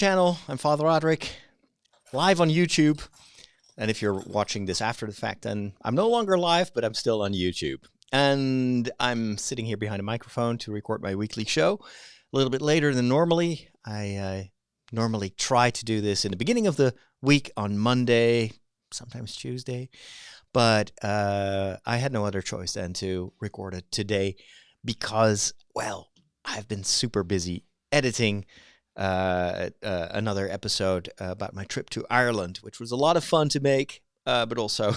Channel. I'm Father Roderick, live on YouTube. And if you're watching this after the fact, then I'm no longer live, but I'm still on YouTube. And I'm sitting here behind a microphone to record my weekly show a little bit later than normally. I normally try to do this in the beginning of the week on Monday, sometimes Tuesday. But I had no other choice than to record it today because, well, I've been super busy editing another episode about my trip to Ireland, which was a lot of fun to make, but also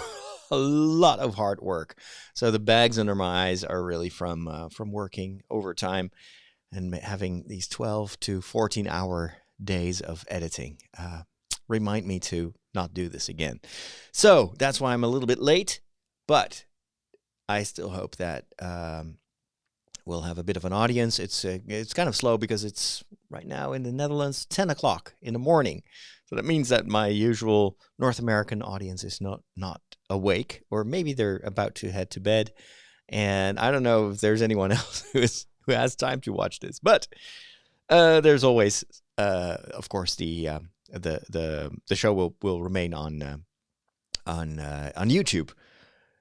a lot of hard work. So the bags under my eyes are really from working overtime and having these 12 to 14 hour days of editing. Remind me to not do this again. So that's why I'm a little bit late, but I still hope that we'll have a bit of an audience. It's kind of slow because it's right now in the Netherlands 10 o'clock in the morning. So that means that my usual North American audience is not awake, or maybe they're about to head to bed. And I don't know if there's anyone else who has time to watch this. But there's always, of course, the show will remain on YouTube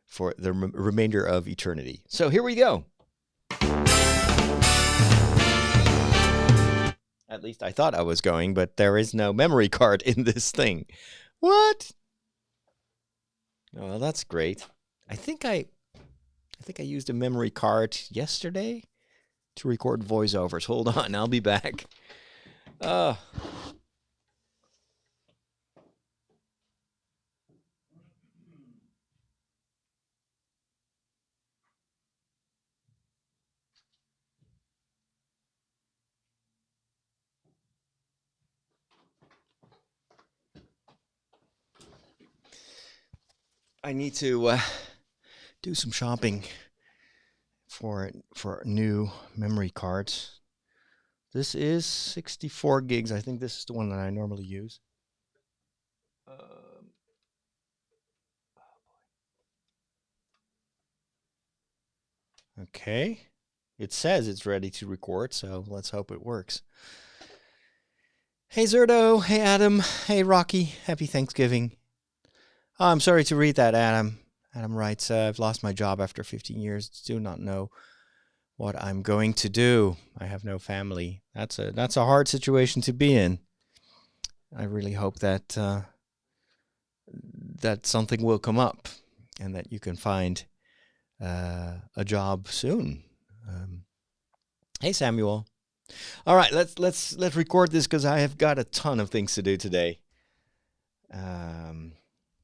for the remainder of eternity. So here we go. At least I thought I was going, but there is no memory card in this thing. What? Oh, well, that's great. I think I used a memory card yesterday to record voiceovers. Hold on, I'll be back. I need to do some shopping for new memory cards. This is 64 gigs. I think this is the one that I normally use. Okay. It says it's ready to record, so let's hope it works. Hey Zerdo, hey Adam, hey Rocky, happy Thanksgiving. Oh, I'm sorry to read that, Adam. Adam writes, I've lost my job after 15 years. Do not know what I'm going to do. I have no family. That's a hard situation to be in. I really hope that that something will come up and that you can find a job soon. Hey, Samuel. All right, let's record this because I have got a ton of things to do today.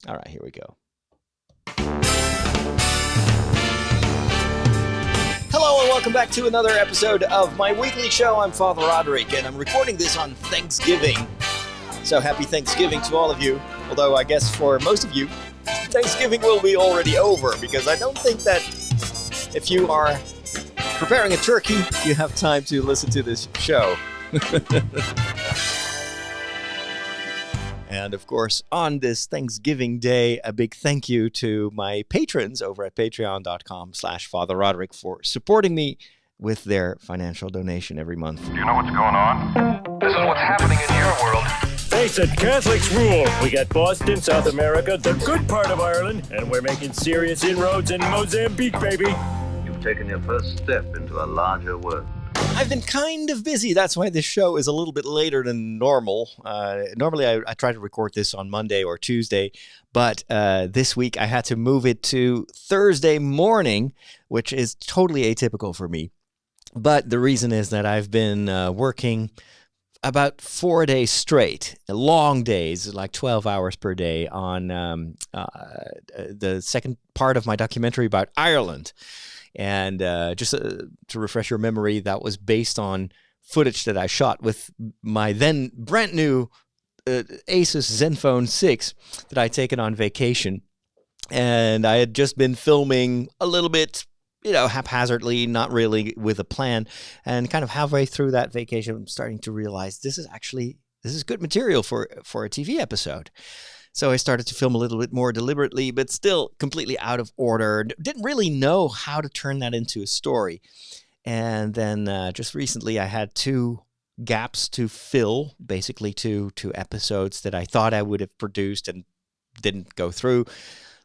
All right, here we go. Hello and welcome back to another episode of my weekly show. I'm Father Roderick and I'm recording this on Thanksgiving. So happy Thanksgiving to all of you. Although I guess for most of you, Thanksgiving will be already over because I don't think that if you are preparing a turkey, you have time to listen to this show. And of course, on this Thanksgiving Day, a big thank you to my patrons over at patreon.com/Father Roderick for supporting me with their financial donation every month. Do you know what's going on? This is what's happening in your world. Face it, Catholics rule. We got Boston, South America, the good part of Ireland, and we're making serious inroads in Mozambique, baby. You've taken your first step into a larger world. I've been kind of busy. That's why this show is a little bit later than normal. Normally, I try to record this on Monday or Tuesday, but this week I had to move it to Thursday morning, which is totally atypical for me. But the reason is that I've been working about 4 days straight, long days, like 12 hours per day on the second part of my documentary about Ireland. And just to refresh your memory, that was based on footage that I shot with my then brand new Asus Zenfone 6 that I'd taken on vacation. And I had just been filming a little bit, haphazardly, not really with a plan. And kind of halfway through that vacation, I'm starting to realize this is good material for a TV episode. So I started to film a little bit more deliberately, but still completely out of order. Didn't really know how to turn that into a story. And then just recently I had two gaps to fill, basically to episodes that I thought I would have produced and didn't go through.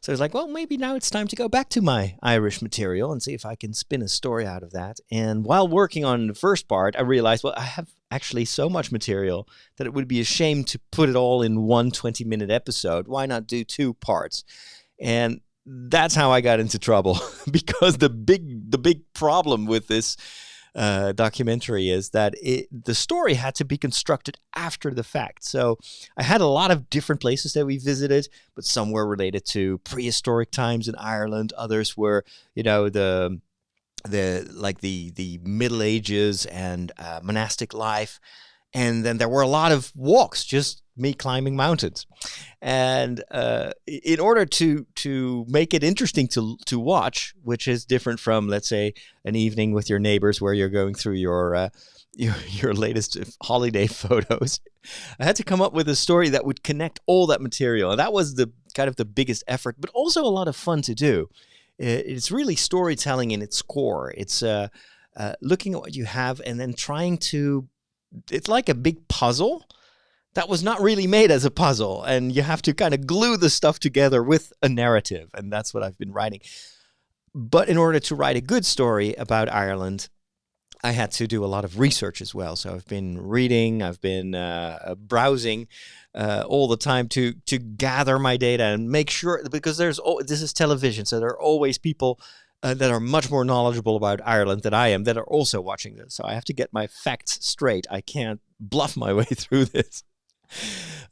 So I was like, well, maybe now it's time to go back to my Irish material and see if I can spin a story out of that. And while working on the first part, I realized, well, I have actually so much material that it would be a shame to put it all in one 20-minute episode. Why not do 2 parts? And that's how I got into trouble, because the big problem with this documentary is that the story had to be constructed after the fact. So I had a lot of different places that we visited, but some were related to prehistoric times in Ireland. Others were, the Middle Ages and monastic life. And then there were a lot of walks, just me climbing mountains. And in order to make it interesting to watch, which is different from, let's say, an evening with your neighbors where you're going through your latest holiday photos, I had to come up with a story that would connect all that material. And that was the kind of the biggest effort, but also a lot of fun to do. It's really storytelling in its core. It's looking at what you have and then trying to... It's like a big puzzle that was not really made as a puzzle, and you have to kind of glue the stuff together with a narrative, and that's what I've been writing. But in order to write a good story about Ireland, I had to do a lot of research as well. So I've been reading, I've been browsing all the time to gather my data and make sure, because this is television, so there are always people that are much more knowledgeable about Ireland than I am that are also watching this. So I have to get my facts straight. I can't bluff my way through this.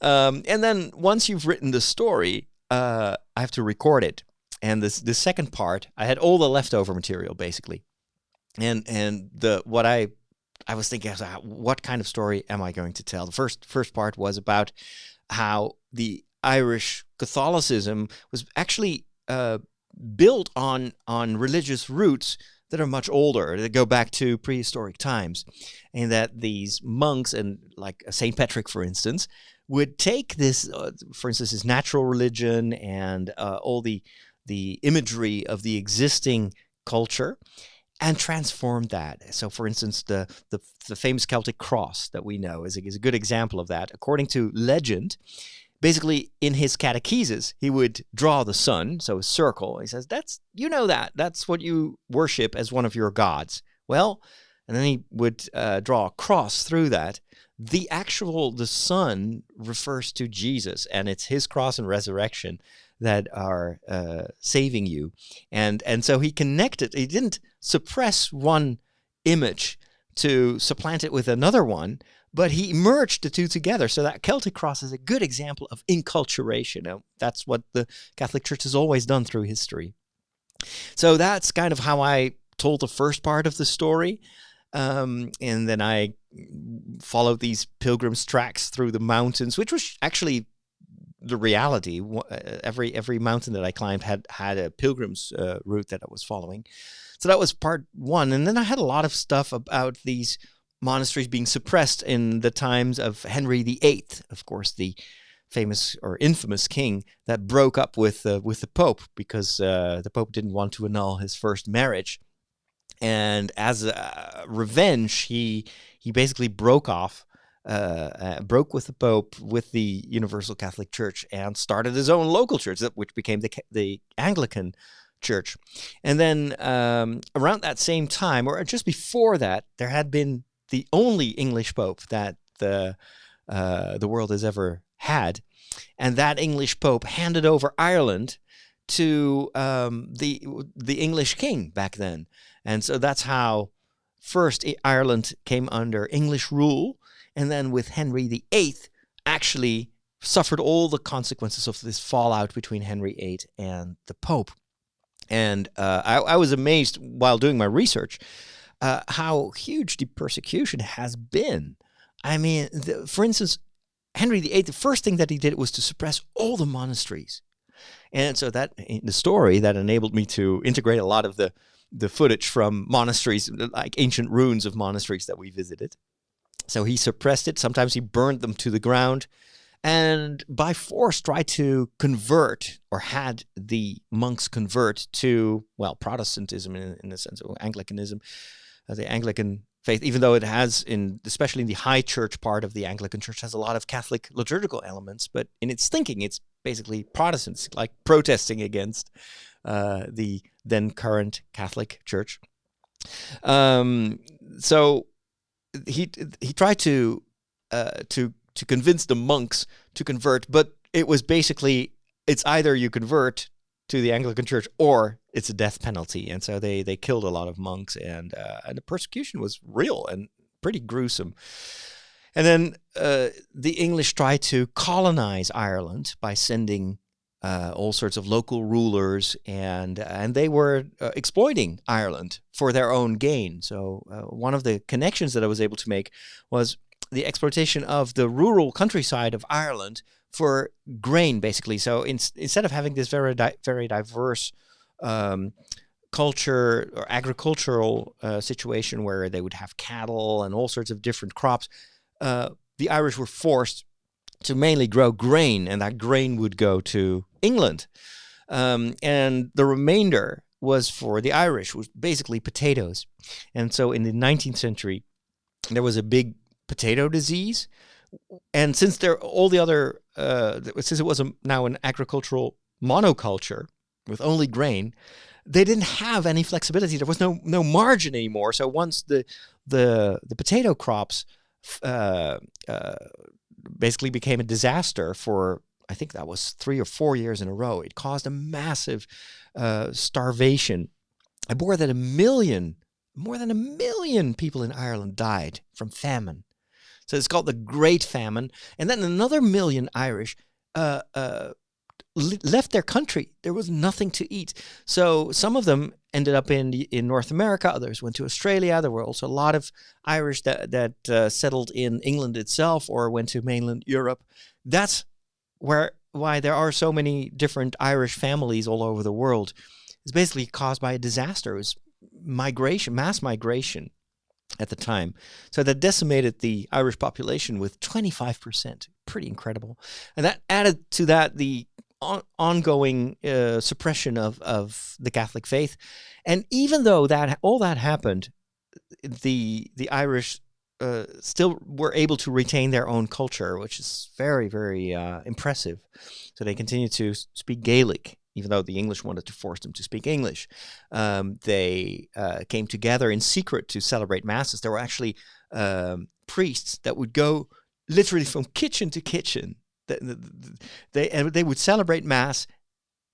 And then once you've written the story, I have to record it. And the second part, I had all the leftover material basically. And what I was thinking, what kind of story am I going to tell? The first part was about how the Irish Catholicism was actually built on religious roots that are much older, that go back to prehistoric times, and that these monks, and like St. Patrick, for instance, would take this, for instance, his natural religion and all the imagery of the existing culture and transform that. So, for instance, the famous Celtic cross that we know is a good example of that. According to legend, basically, in his catechesis, he would draw the sun, so a circle. He says, that's what you worship as one of your gods. Well, and then he would draw a cross through that. The sun refers to Jesus, and it's his cross and resurrection that are saving you. And so he connected. He didn't suppress one image to supplant it with another one, but he merged the two together. So that Celtic cross is a good example of inculturation. That's what the Catholic Church has always done through history. So that's kind of how I told the first part of the story. And then I followed these pilgrims' tracks through the mountains, which was actually the reality. Every mountain that I climbed had a pilgrim's route that I was following. So that was part one. And then I had a lot of stuff about these monasteries being suppressed in the times of Henry VIII, of course, the famous or infamous king that broke up with the Pope because the Pope didn't want to annul his first marriage. And as a revenge, he basically broke with the Pope, with the Universal Catholic Church, and started his own local church, which became the Anglican Church. And then around that same time, or just before that, there had been the only English Pope that the world has ever had, and that English Pope handed over Ireland to the English king back then. And so that's how first Ireland came under English rule, and then with Henry VIII actually suffered all the consequences of this fallout between Henry VIII and the Pope. And I was amazed while doing my research how huge the persecution has been. I mean, for instance, Henry VIII, the first thing that he did was to suppress all the monasteries. And so that, in the story, that enabled me to integrate a lot of the footage from monasteries, like ancient ruins of monasteries that we visited. So he suppressed it. Sometimes he burned them to the ground, and by force tried to convert, or had the monks convert to, well, Protestantism in the sense of Anglicanism, the Anglican faith, even though it has, especially in the high church part of the Anglican Church, has a lot of Catholic liturgical elements, but in its thinking, it's basically Protestants, like protesting against the then current Catholic Church. So he tried to convince the monks to convert, but it was basically, it's either you convert to the Anglican Church or it's a death penalty. And so they killed a lot of monks, and the persecution was real and pretty gruesome. And then the English tried to colonize Ireland by sending all sorts of local rulers, and they were exploiting Ireland for their own gain. So one of the connections that I was able to make was the exploitation of the rural countryside of Ireland for grain, basically. So instead of having this very diverse culture or agricultural situation where they would have cattle and all sorts of different crops, the Irish were forced to mainly grow grain, and that grain would go to England. And the remainder was for the Irish, was basically potatoes. And so in the 19th century, there was a big potato disease. And since since it was now an agricultural monoculture with only grain, they didn't have any flexibility. There was no margin anymore. So once the potato crops basically became a disaster for, I think that was 3 or 4 years in a row, it caused a massive starvation. More than 1 million people in Ireland died from famine. So it's called the Great Famine. And then another 1 million Irish left their country. There was nothing to eat. So some of them ended up in North America. Others went to Australia. There were also a lot of Irish that settled in England itself or went to mainland Europe. That's why there are so many different Irish families all over the world. It's basically caused by a disaster. It was mass migration at the time. So that decimated the Irish population with 25%. Pretty incredible. And that added to that the ongoing suppression of the Catholic faith. And even though all that happened, the Irish still were able to retain their own culture, which is very, very impressive. So they continued to speak Gaelic, even though the English wanted to force them to speak English. They came together in secret to celebrate masses. There were actually priests that would go literally from kitchen to kitchen. They would celebrate mass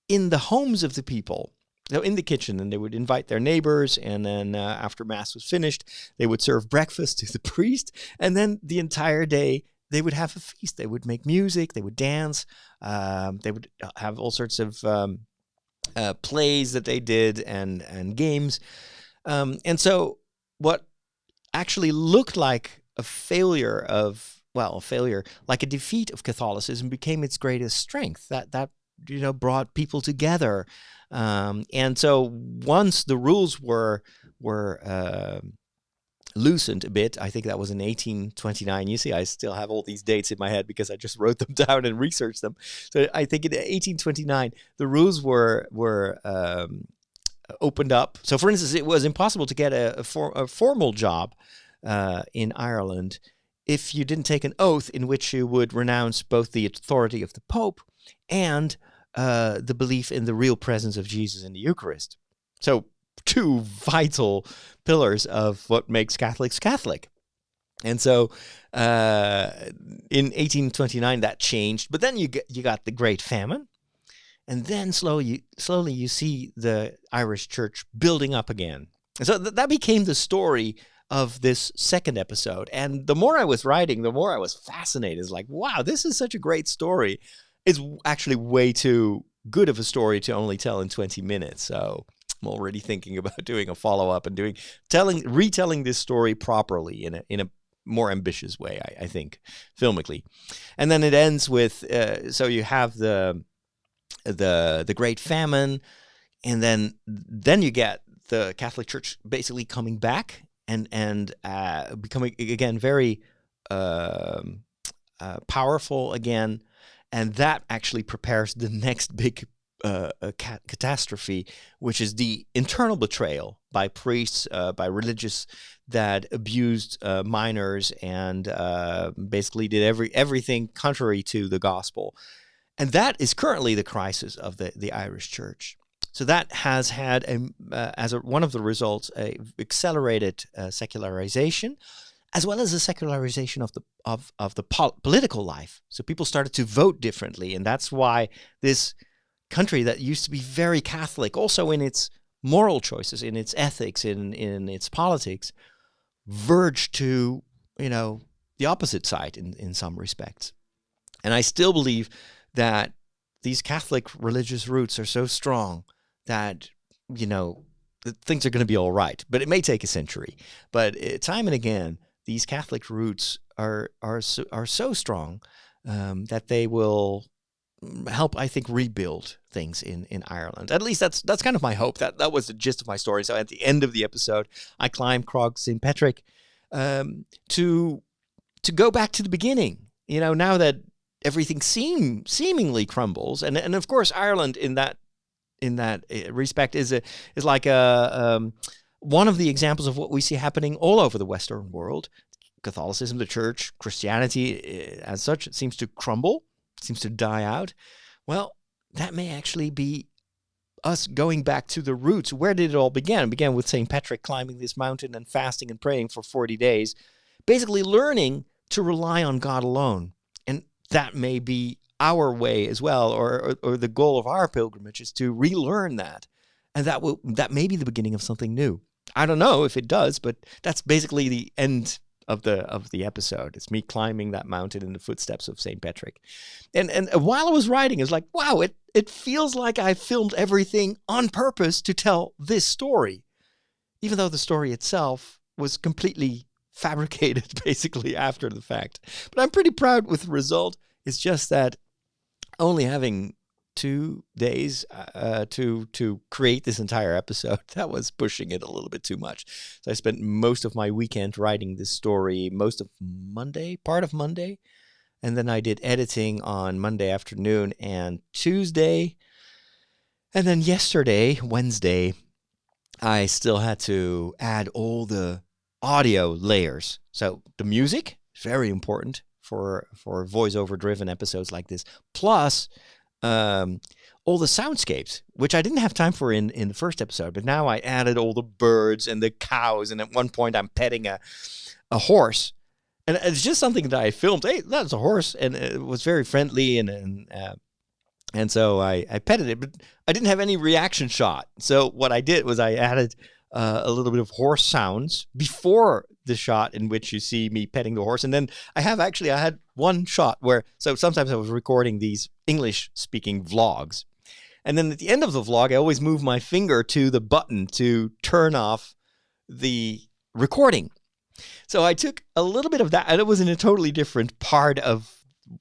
in the homes of the people, in the kitchen, and they would invite their neighbors, and then after mass was finished, they would serve breakfast to the priest, and then the entire day they would have a feast. They would make music, they would dance, they would have all sorts of plays that they did and games. And so what actually looked like a failure, like a defeat of Catholicism, became its greatest strength. That brought people together. And so once the rules were loosened a bit, I think that was in 1829. You see, I still have all these dates in my head because I just wrote them down and researched them. So I think in 1829, the rules were opened up. So for instance, it was impossible to get a formal job in Ireland if you didn't take an oath in which you would renounce both the authority of the Pope and the belief in the real presence of Jesus in the Eucharist. So two vital pillars of what makes Catholics Catholic. And so in 1829 that changed, but then you got the Great Famine, and then slowly you see the Irish Church building up again. And so that became the story of this second episode. And the more I was writing, the more I was fascinated. It's like, wow, this is such a great story. It's actually way too good of a story to only tell in 20 minutes. So I'm already thinking about doing a follow-up and retelling this story properly in a more ambitious way, I think, filmically. And then it ends with, so you have the Great Famine, and then you get the Catholic Church basically coming back and becoming again very powerful again, and that actually prepares the next big catastrophe, which is the internal betrayal by priests, by religious that abused minors and basically did everything contrary to the gospel. And that is currently the crisis of the Irish church. So that has had, one of the results, a accelerated secularization, as well as a secularization of the political life. So people started to vote differently, and that's why this country that used to be very Catholic, also in its moral choices, in its ethics, in its politics, verged to, the opposite side in some respects. And I still believe that these Catholic religious roots are so strong that, things are going to be all right. But it may take a century. But time and again, these Catholic roots are so strong that they will help, I think, rebuild things in Ireland. At least that's kind of my hope. That was the gist of my story. So at the end of the episode, I climbed Crog St. Patrick to go back to the beginning. Now that everything seemingly crumbles, and of course Ireland in that respect is like one of the examples of what we see happening all over the Western world. Catholicism, the church, Christianity as such, it seems to crumble, seems to die out. Well, that may actually be us going back to the roots. Where did it all begin? It began with St. Patrick climbing this mountain and fasting and praying for 40 days, basically learning to rely on God alone. And that may be our way as well, or the goal of our pilgrimage is to relearn that. And that may be the beginning of something new. I don't know if it does, but that's basically the end of the episode. It's me climbing that mountain in the footsteps of St. Patrick. And while I was writing, it was like, wow, it feels like I filmed everything on purpose to tell this story, even though the story itself was completely fabricated basically after the fact. But I'm pretty proud with the result. It's just that only having 2 days to create this entire episode, that was pushing it a little bit too much. So I spent most of my weekend writing this story, most of Monday, part of Monday, and then I did editing on Monday afternoon and Tuesday. And then yesterday, Wednesday, I still had to add all the audio layers. So the music is very important for voiceover driven episodes like this. Plus all the soundscapes, which I didn't have time for in the first episode, but now I added all the birds and the cows, and at one point I'm petting a horse, and it's just something that I filmed. Hey, that's a horse, and it was very friendly, and so I petted it, but I didn't have any reaction shot. So what I did was I added a little bit of horse sounds before the shot in which you see me petting the horse. And then I had one shot where, so sometimes I was recording these English speaking vlogs. And then at the end of the vlog, I always move my finger to the button to turn off the recording. So I took a little bit of that, and it was in a totally different part of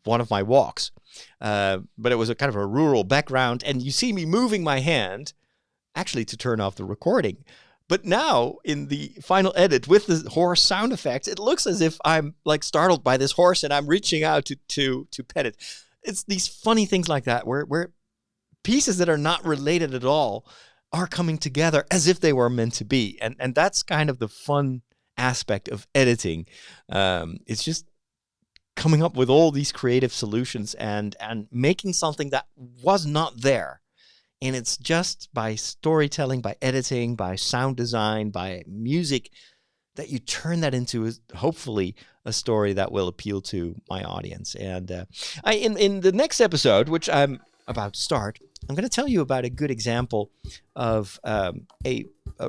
one of my walks. But it was a kind of a rural background, and you see me moving my hand actually to turn off the recording. But now in the final edit with the horse sound effects, it looks as if I'm like startled by this horse and I'm reaching out to pet it. It's these funny things like that where pieces that are not related at all are coming together as if they were meant to be. And that's kind of the fun aspect of editing. It's just coming up with all these creative solutions and making something that was not there. And it's just by storytelling, by editing, by sound design, by music, that you turn that into, hopefully, a story that will appeal to my audience. And in the next episode, which I'm about to start, I'm going to tell you about a good example of a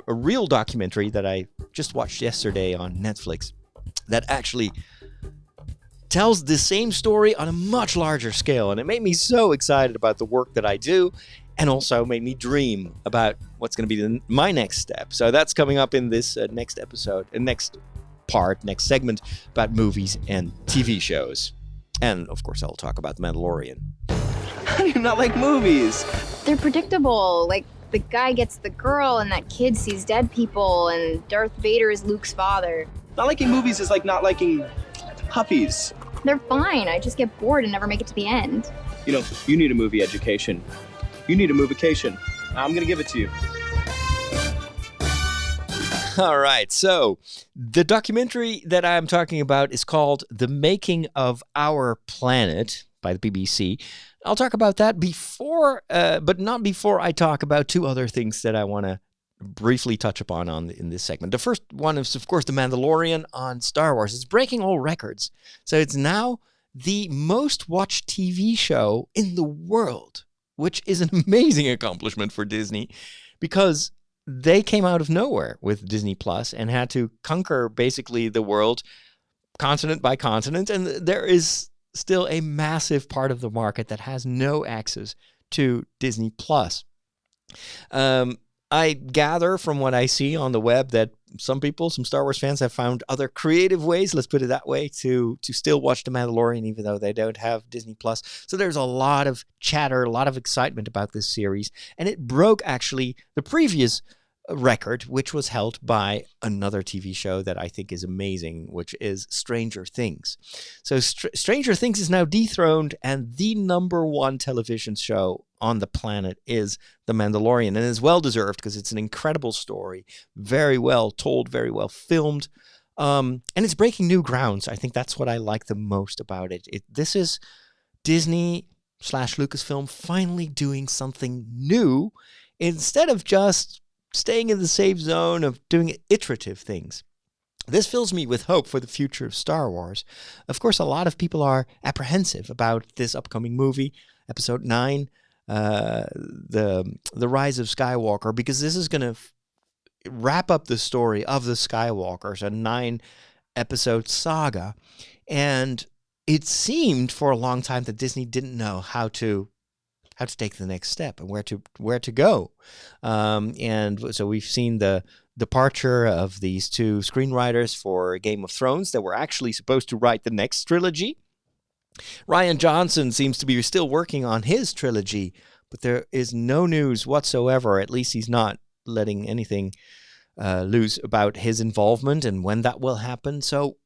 real documentary that I just watched yesterday on Netflix that actually tells the same story on a much larger scale. And it made me so excited about the work that I do, and also made me dream about what's going to be my next step. So that's coming up in this next episode, next segment about movies and TV shows. And of course, I'll talk about The Mandalorian. How do you not like movies? They're predictable. Like, the guy gets the girl, and that kid sees dead people, and Darth Vader is Luke's father. Not liking movies is like not liking puppies. They're fine. I just get bored and never make it to the end. You know, you need a movie education. You need a movication. I'm gonna give it to you. All right, so the documentary that I'm talking about is called The Making of Our Planet by the BBC. I'll talk about that before, but not before I talk about two other things that I want to briefly touch upon in this segment. The first one is, of course, The Mandalorian on Star Wars. It's breaking all records. So it's now the most watched TV show in the world, which is an amazing accomplishment for Disney because they came out of nowhere with Disney Plus and had to conquer basically the world continent by continent. And there is still a massive part of the market that has no access to Disney Plus. I gather from what I see on the web that some Star Wars fans have found other creative ways, let's put it that way, to still watch The Mandalorian even though they don't have Disney Plus. So there's a lot of chatter, a lot of excitement about this series. And it broke actually the previous record, which was held by another TV show that I think is amazing, which is Stranger Things. So Stranger Things is now dethroned, and the number one television show on the planet is The Mandalorian, and it's well deserved because it's an incredible story, very well told, very well filmed, and it's breaking new grounds. I think that's what I like the most about it. This is Disney/Lucasfilm finally doing something new instead of just staying in the safe zone of doing iterative things. This fills me with hope for the future of Star Wars. Of course, a lot of people are apprehensive about this upcoming movie, Episode 9, the Rise of Skywalker, because this is going to wrap up the story of the Skywalkers, a 9-episode saga. And it seemed for a long time that Disney didn't know how to take the next step and where to go. And so we've seen the departure of these two screenwriters for Game of Thrones that were actually supposed to write the next trilogy. Rian Johnson seems to be still working on his trilogy, but there is no news whatsoever. At least he's not letting anything loose about his involvement and when that will happen. So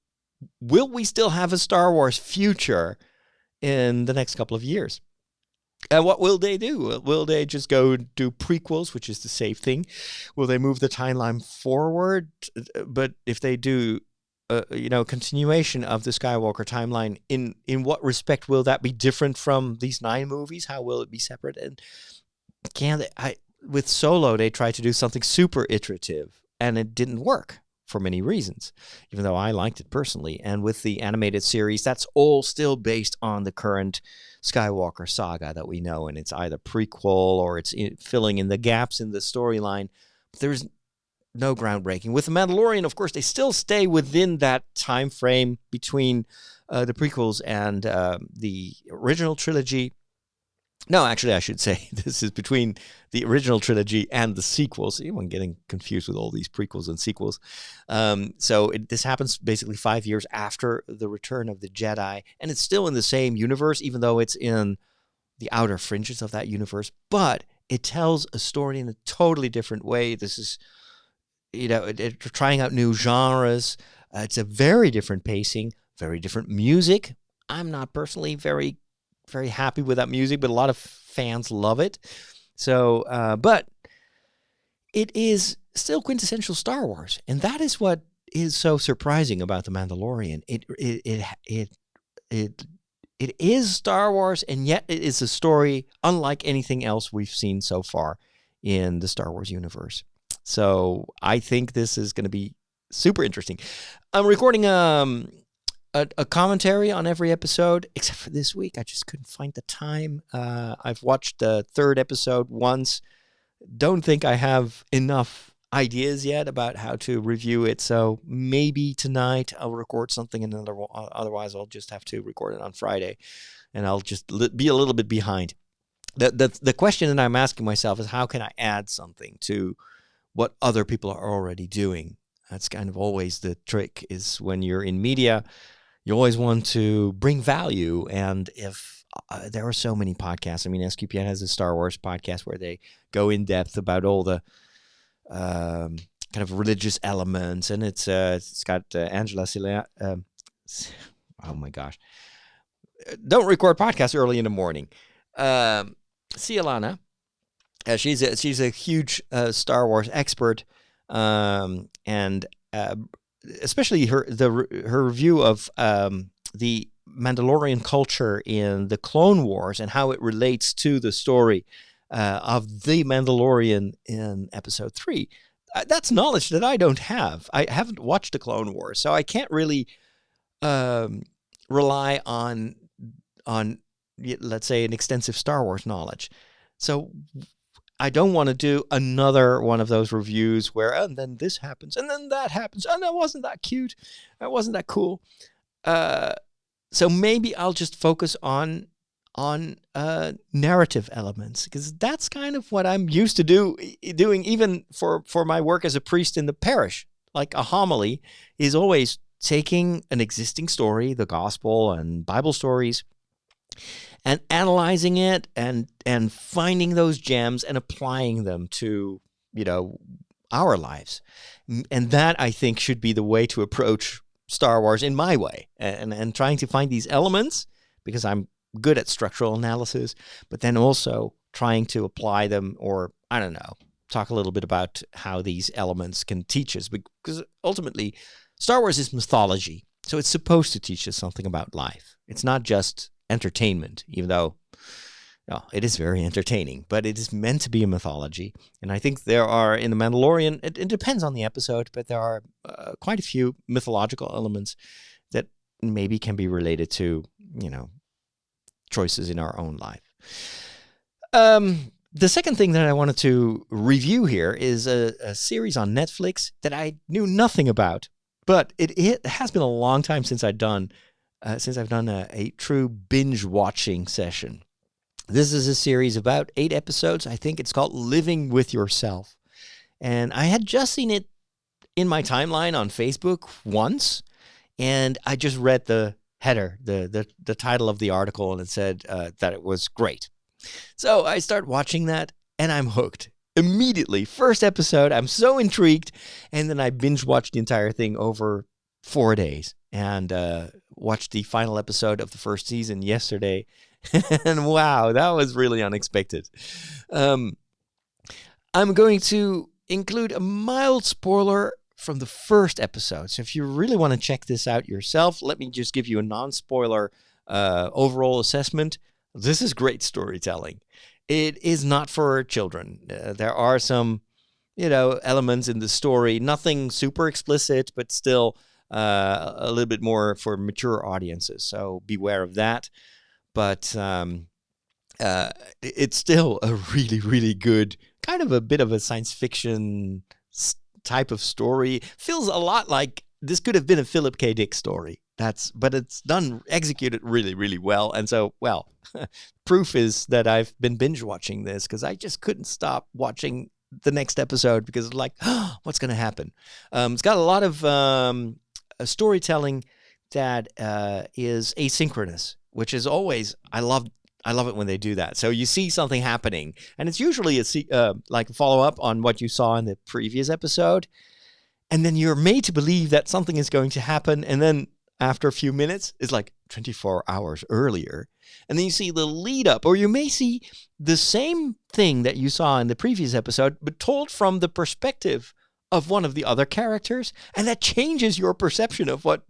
will we still have a Star Wars future in the next couple of years? And what will they do? Will they just go do prequels, which is the safe thing? Will they move the timeline forward? But if they do, continuation of the Skywalker timeline, in what respect will that be different from these 9 movies? How will it be separate? And with Solo, they tried to do something super iterative, and it didn't work for many reasons, even though I liked it personally. And with the animated series, that's all still based on the current Skywalker saga that we know, and it's either prequel or it's filling in the gaps in the storyline. There's no groundbreaking. With The Mandalorian, of course, they still stay within that time frame between the prequels and the original trilogy. No, actually, I should say this is between the original trilogy and the sequels. I'm getting confused with all these prequels and sequels. This happens basically 5 years after the Return of the Jedi, and it's still in the same universe, even though it's in the outer fringes of that universe. But it tells a story in a totally different way. This is, trying out new genres. It's a very different pacing, very different music. I'm not personally very happy with that music, but a lot of fans love it. So, but it is still quintessential Star Wars, and that is what is so surprising about The Mandalorian. It is Star Wars, and yet it is a story unlike anything else we've seen so far in the Star Wars universe. So I think this is going to be super interesting. I'm recording a commentary on every episode, except for this week. I just couldn't find the time. I've watched the 3rd episode once. Don't think I have enough ideas yet about how to review it, so maybe tonight I'll record something, and otherwise I'll just have to record it on Friday, and I'll just be a little bit behind. The question that I'm asking myself is, how can I add something to what other people are already doing? That's kind of always the trick, is when you're in media, you always want to bring value. And if there are so many podcasts, I mean, SQPN has a Star Wars podcast where they go in depth about all the kind of religious elements, and it's got Angela Silla. Oh my gosh! Don't record podcasts early in the morning. Cialana She's a huge Star Wars expert, and especially her review of the Mandalorian culture in the Clone Wars and how it relates to the story of the Mandalorian in Episode 3. That's knowledge that I don't have. I haven't watched the Clone Wars, so I can't really rely on let's say an extensive Star Wars knowledge. So I don't want to do another one of those reviews where and then this happens and then that happens and that wasn't that cute, that wasn't that cool. So maybe I'll just focus on narrative elements, because that's kind of what I'm used to doing even for my work as a priest in the parish. Like a homily is always taking an existing story, the gospel and Bible stories, and analyzing it and finding those gems and applying them to, our lives. And that, I think, should be the way to approach Star Wars in my way, and trying to find these elements, because I'm good at structural analysis, but then also trying to apply them, or I don't know, talk a little bit about how these elements can teach us, because ultimately Star Wars is mythology, so it's supposed to teach us something about life. It's not just entertainment, even though it is very entertaining, but it is meant to be a mythology. And I think there are, in The Mandalorian, it depends on the episode, but there are quite a few mythological elements that maybe can be related to, choices in our own life. The second thing that I wanted to review here is a series on Netflix that I knew nothing about, but it has been a long time since I've done a true binge watching session. This is a series about 8 episodes. I think it's called Living with Yourself. And I had just seen it in my timeline on Facebook once, and I just read the header, the title of the article, and it said that it was great. So I start watching that, and I'm hooked. Immediately, first episode, I'm so intrigued, and then I binge watched the entire thing over 4 days, and watched the final episode of the first season yesterday. And wow, that was really unexpected. I'm going to include a mild spoiler from the first episode. So if you really want to check this out yourself, let me just give you a non-spoiler overall assessment. This is great storytelling. It is not for children. There are some, elements in the story, nothing super explicit, but still a little bit more for mature audiences. So beware of that. But it's still a really, really good, kind of a bit of a science fiction type of story. Feels a lot like this could have been a Philip K. Dick story. But it's executed really, really well. And so, proof is that I've been binge watching this, because I just couldn't stop watching the next episode, because it's like, what's going to happen? It's got a lot of storytelling that is asynchronous, which is always, I love it when they do that. So you see something happening, and it's usually like a follow-up on what you saw in the previous episode, and then you're made to believe that something is going to happen, and then after a few minutes, it's like 24 hours earlier, and then you see the lead up, or you may see the same thing that you saw in the previous episode, but told from the perspective of one of the other characters, and that changes your perception of what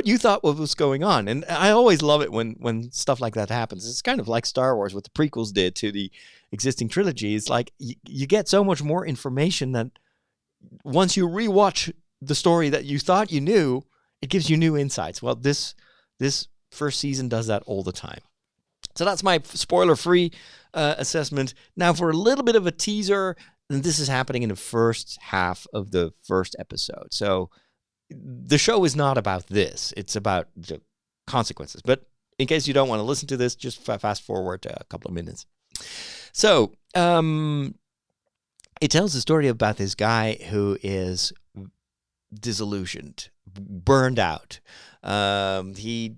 you thought was going on. And I always love it when stuff like that happens. It's kind of like Star Wars, what the prequels did to the existing trilogy. It's like you get so much more information that once you rewatch the story that you thought you knew, it gives you new insights. Well, this first season does that all the time. So that's my spoiler-free assessment. Now for a little bit of a teaser, and this is happening in the first half of the first episode. So the show is not about this. It's about the consequences. But in case you don't want to listen to this, just fast forward a couple of minutes. So it tells the story about this guy who is disillusioned, burned out. He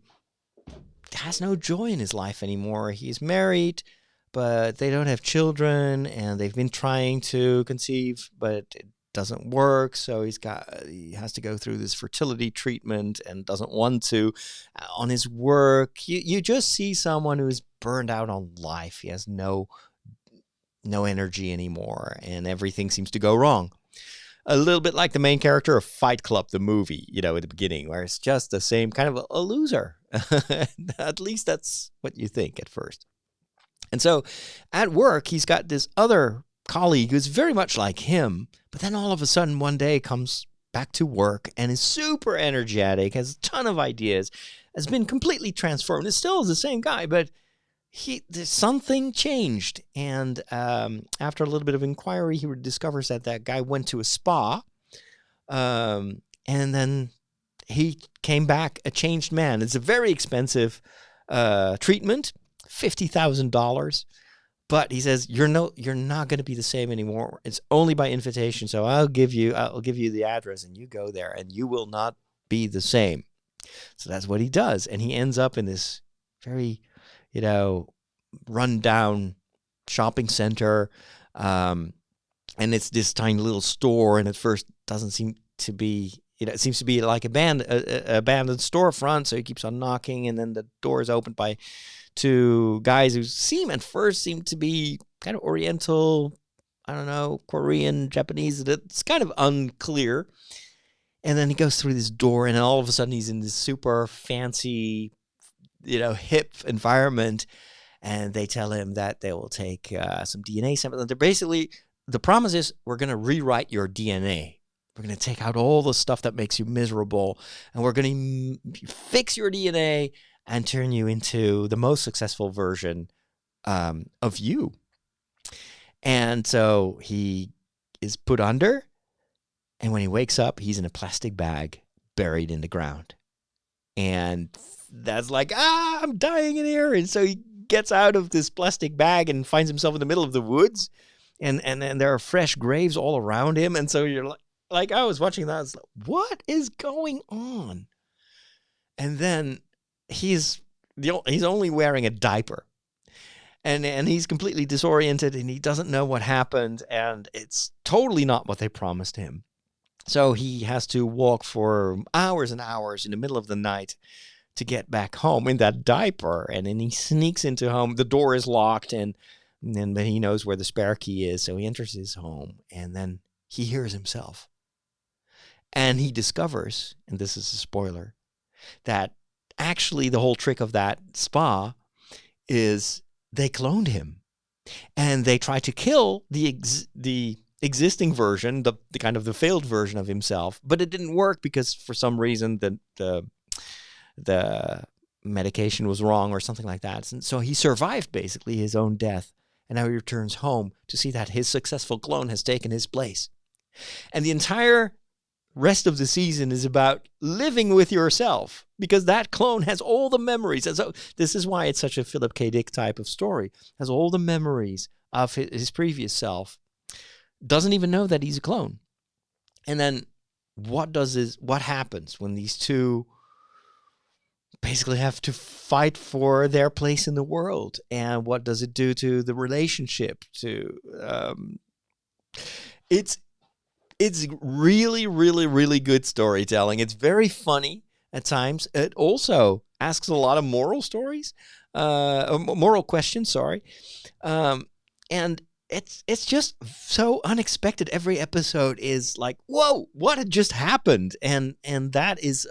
has no joy in his life anymore. He's married, but they don't have children, and they've been trying to conceive, but it doesn't work. So he has to go through this fertility treatment and doesn't want to. On his work, you just see someone who's burned out on life. He has no no energy anymore, and everything seems to go wrong. A little bit like the main character of Fight Club, the movie, you know, at the beginning, where it's just the same kind of a loser. At least that's what you think at first. And so at work, he's got this other colleague who's very much like him, but then all of a sudden one day comes back to work and is super energetic, has a ton of ideas, has been completely transformed. It's still the same guy, but there's something changed. And after a little bit of inquiry, he discovers that guy went to a spa, and then he came back a changed man. It's a very expensive treatment, $50,000. But he says, you're not going to be the same anymore. It's only by invitation. So I'll give you the address, and you go there, and you will not be the same. So that's what he does. And he ends up in this very, run down shopping center. And it's this tiny little store. And at first doesn't seem to be, it seems to be like abandoned storefront. So he keeps on knocking, and then the door is opened by two guys who at first seem to be kind of Oriental, I don't know, Korean, Japanese. It's kind of unclear. And then he goes through this door, and all of a sudden he's in this super fancy, hip environment. And they tell him that they will take some DNA samples. They're basically, the promise is, we're going to rewrite your DNA. We're going to take out all the stuff that makes you miserable, and we're going to fix your DNA and turn you into the most successful version of you. And so he is put under, and when he wakes up, he's in a plastic bag buried in the ground. And that's like, I'm dying in here. And so he gets out of this plastic bag and finds himself in the middle of the woods. And there are fresh graves all around him. And so you're like I was watching that. I was like, what is going on? And then he's only wearing a diaper, and he's completely disoriented, and he doesn't know what happened, and it's totally not what they promised him. So he has to walk for hours and hours in the middle of the night to get back home in that diaper. And then he sneaks into home. The door is locked, but he knows where the spare key is, so he enters his home, and then he hears himself, and he discovers, and this is a spoiler, that actually the whole trick of that spa is they cloned him, and they tried to kill the existing version, the kind of the failed version of himself, but it didn't work because for some reason the medication was wrong or something like that. And so he survived basically his own death, and now he returns home to see that his successful clone has taken his place. And the entire rest of the season is about living with yourself, because that clone has all the memories. And so this is why it's such a Philip K. Dick type of story. Has all the memories of his previous self. Doesn't even know that he's a clone. And then what happens when these two basically have to fight for their place in the world? And what does it do to the relationship? It's really, really, really good storytelling. It's very funny at times. It also asks a lot of moral questions, sorry. And it's just so unexpected. Every episode is like, whoa, what had just happened? And that is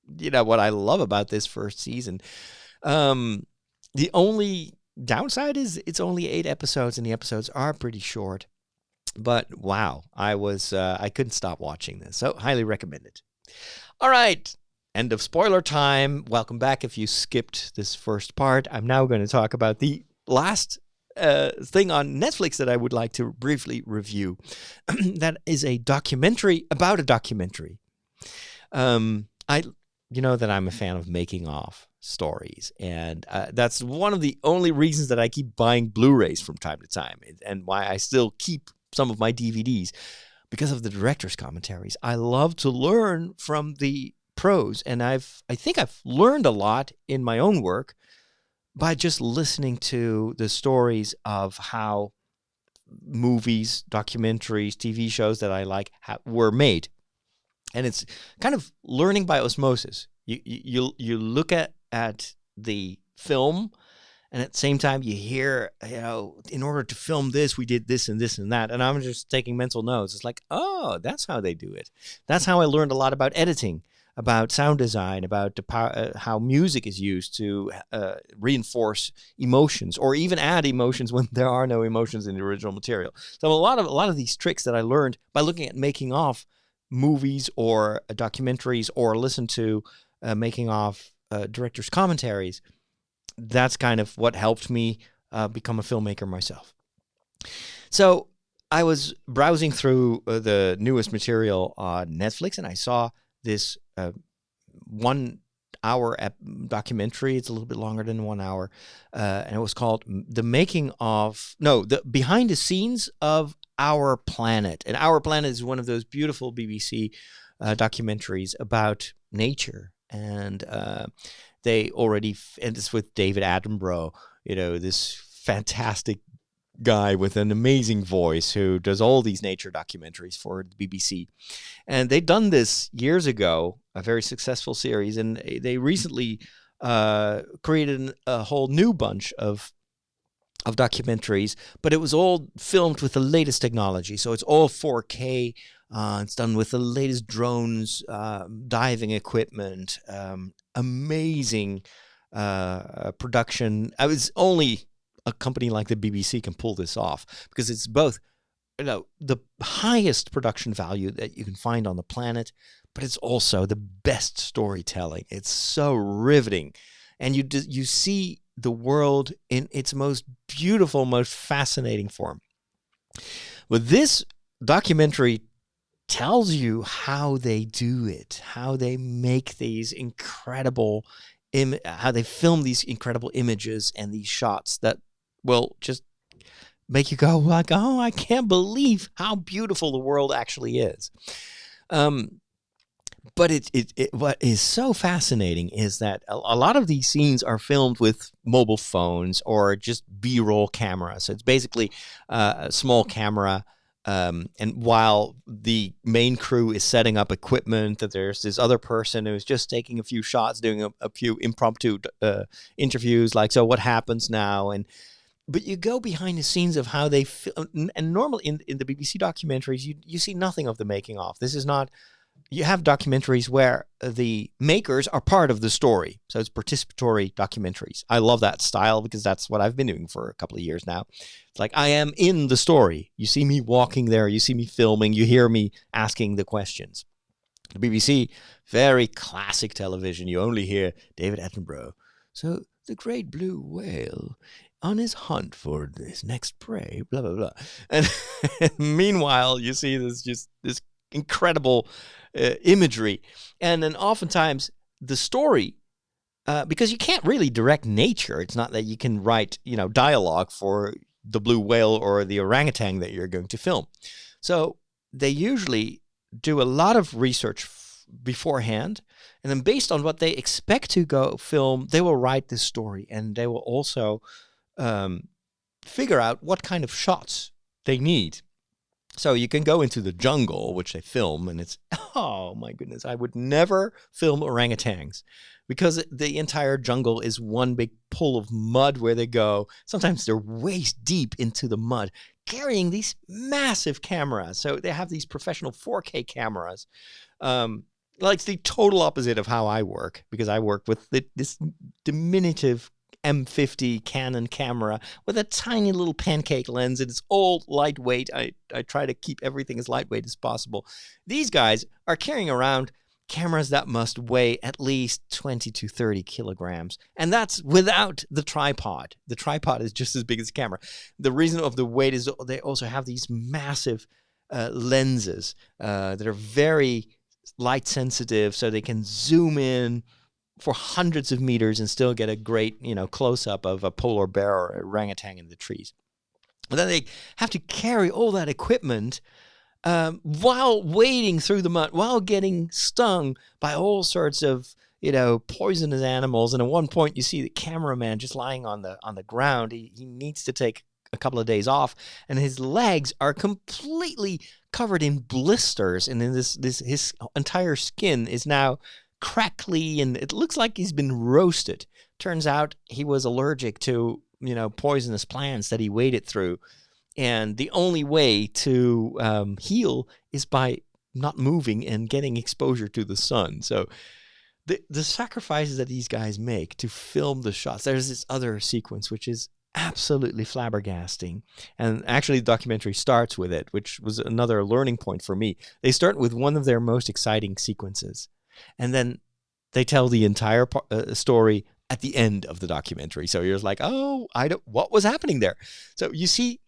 what I love about this first season. The only downside is it's only 8 episodes, and the episodes are pretty short. But wow, I couldn't stop watching this. So highly recommend it. All right, end of spoiler time. Welcome back if you skipped this first part. I'm now going to talk about the last thing on Netflix that I would like to briefly review. That is a documentary about a documentary. You know that I'm a fan of making of stories, and that's one of the only reasons that I keep buying Blu-rays from time to time, and why I still keep some of my DVDs, because of the director's commentaries. I love to learn from the pros, and I think I've learned a lot in my own work by just listening to the stories of how movies, documentaries, TV shows that I like were made. And it's kind of learning by osmosis. You look at the film, And at the same time, you hear, in order to film this, we did this and this and that. And I'm just taking mental notes. It's like, oh, that's how they do it. That's how I learned a lot about editing, about sound design, about how music is used to reinforce emotions or even add emotions when there are no emotions in the original material. So a lot of these tricks that I learned by looking at making of movies or documentaries or listen to making of directors' commentaries, that's kind of what helped me become a filmmaker myself. So I was browsing through the newest material on Netflix, and I saw this 1 hour documentary. It's a little bit longer than 1 hour. And it was called the behind the scenes of Our Planet. And Our Planet is one of those beautiful BBC documentaries about nature. And they already, and it's with David Attenborough, this fantastic guy with an amazing voice who does all these nature documentaries for the BBC. And they'd done this years ago, a very successful series, and they recently created a whole new bunch of documentaries, but it was all filmed with the latest technology. So it's all 4K. It's done with the latest drones, diving equipment, amazing production. I was only a company like the BBC can pull this off because it's both, the highest production value that you can find on the planet, but it's also the best storytelling. It's so riveting, and you see the world in its most beautiful, most fascinating form. But this documentary tells you how they do it, how they make these incredible, how they film these incredible images and these shots that will just make you go like, oh, I can't believe how beautiful the world actually is. But what is so fascinating is that a lot of these scenes are filmed with mobile phones or just B-roll cameras. So it's basically a small camera. And while the main crew is setting up equipment, that there's this other person who's just taking a few shots, doing a few impromptu interviews, like, so what happens now? But you go behind the scenes of how they film, and normally in the BBC documentaries, you see nothing of the making of. This is not. You have documentaries where the makers are part of the story. So it's participatory documentaries. I love that style because that's what I've been doing for a couple of years now. It's like I am in the story. You see me walking there. You see me filming. You hear me asking the questions. The BBC, very classic television. You only hear David Attenborough. So the great blue whale on his hunt for his next prey, blah, blah, blah. And meanwhile, you see this incredible imagery. And then oftentimes the story, because you can't really direct nature. It's not that you can write, dialogue for the blue whale or the orangutan that you're going to film. So they usually do a lot of research beforehand. And then based on what they expect to go film, they will write this story. And they will also figure out what kind of shots they need. So you can go into the jungle, which they film, and it's, oh my goodness, I would never film orangutans because the entire jungle is one big pool of mud where they go. Sometimes they're waist deep into the mud, carrying these massive cameras. So they have these professional 4K cameras. Like it's the total opposite of how I work, because I work with this diminutive M50 Canon camera with a tiny little pancake lens. It's all lightweight. I try to keep everything as lightweight as possible. These guys are carrying around cameras that must weigh at least 20 to 30 kilograms. And that's without the tripod. The tripod is just as big as the camera. The reason of the weight is they also have these massive lenses that are very light sensitive, so they can zoom in for hundreds of meters and still get a great, close-up of a polar bear or a orangutan in the trees. But then they have to carry all that equipment while wading through the mud, while getting stung by all sorts of, poisonous animals. And at one point, you see the cameraman just lying on the ground. He needs to take a couple of days off, and his legs are completely covered in blisters, and then his entire skin is now crackly, and it looks like he's been roasted turns out he was allergic to, poisonous plants that he waded through. And the only way to heal is by not moving and getting exposure to the sun. So the sacrifices that these guys make to film the shots. There's this other sequence which is absolutely flabbergasting. And actually the documentary starts with it, which was another learning point for me. They start with one of their most exciting sequences. And then they tell the entire story at the end of the documentary. So you're just like, oh, what was happening there? So you see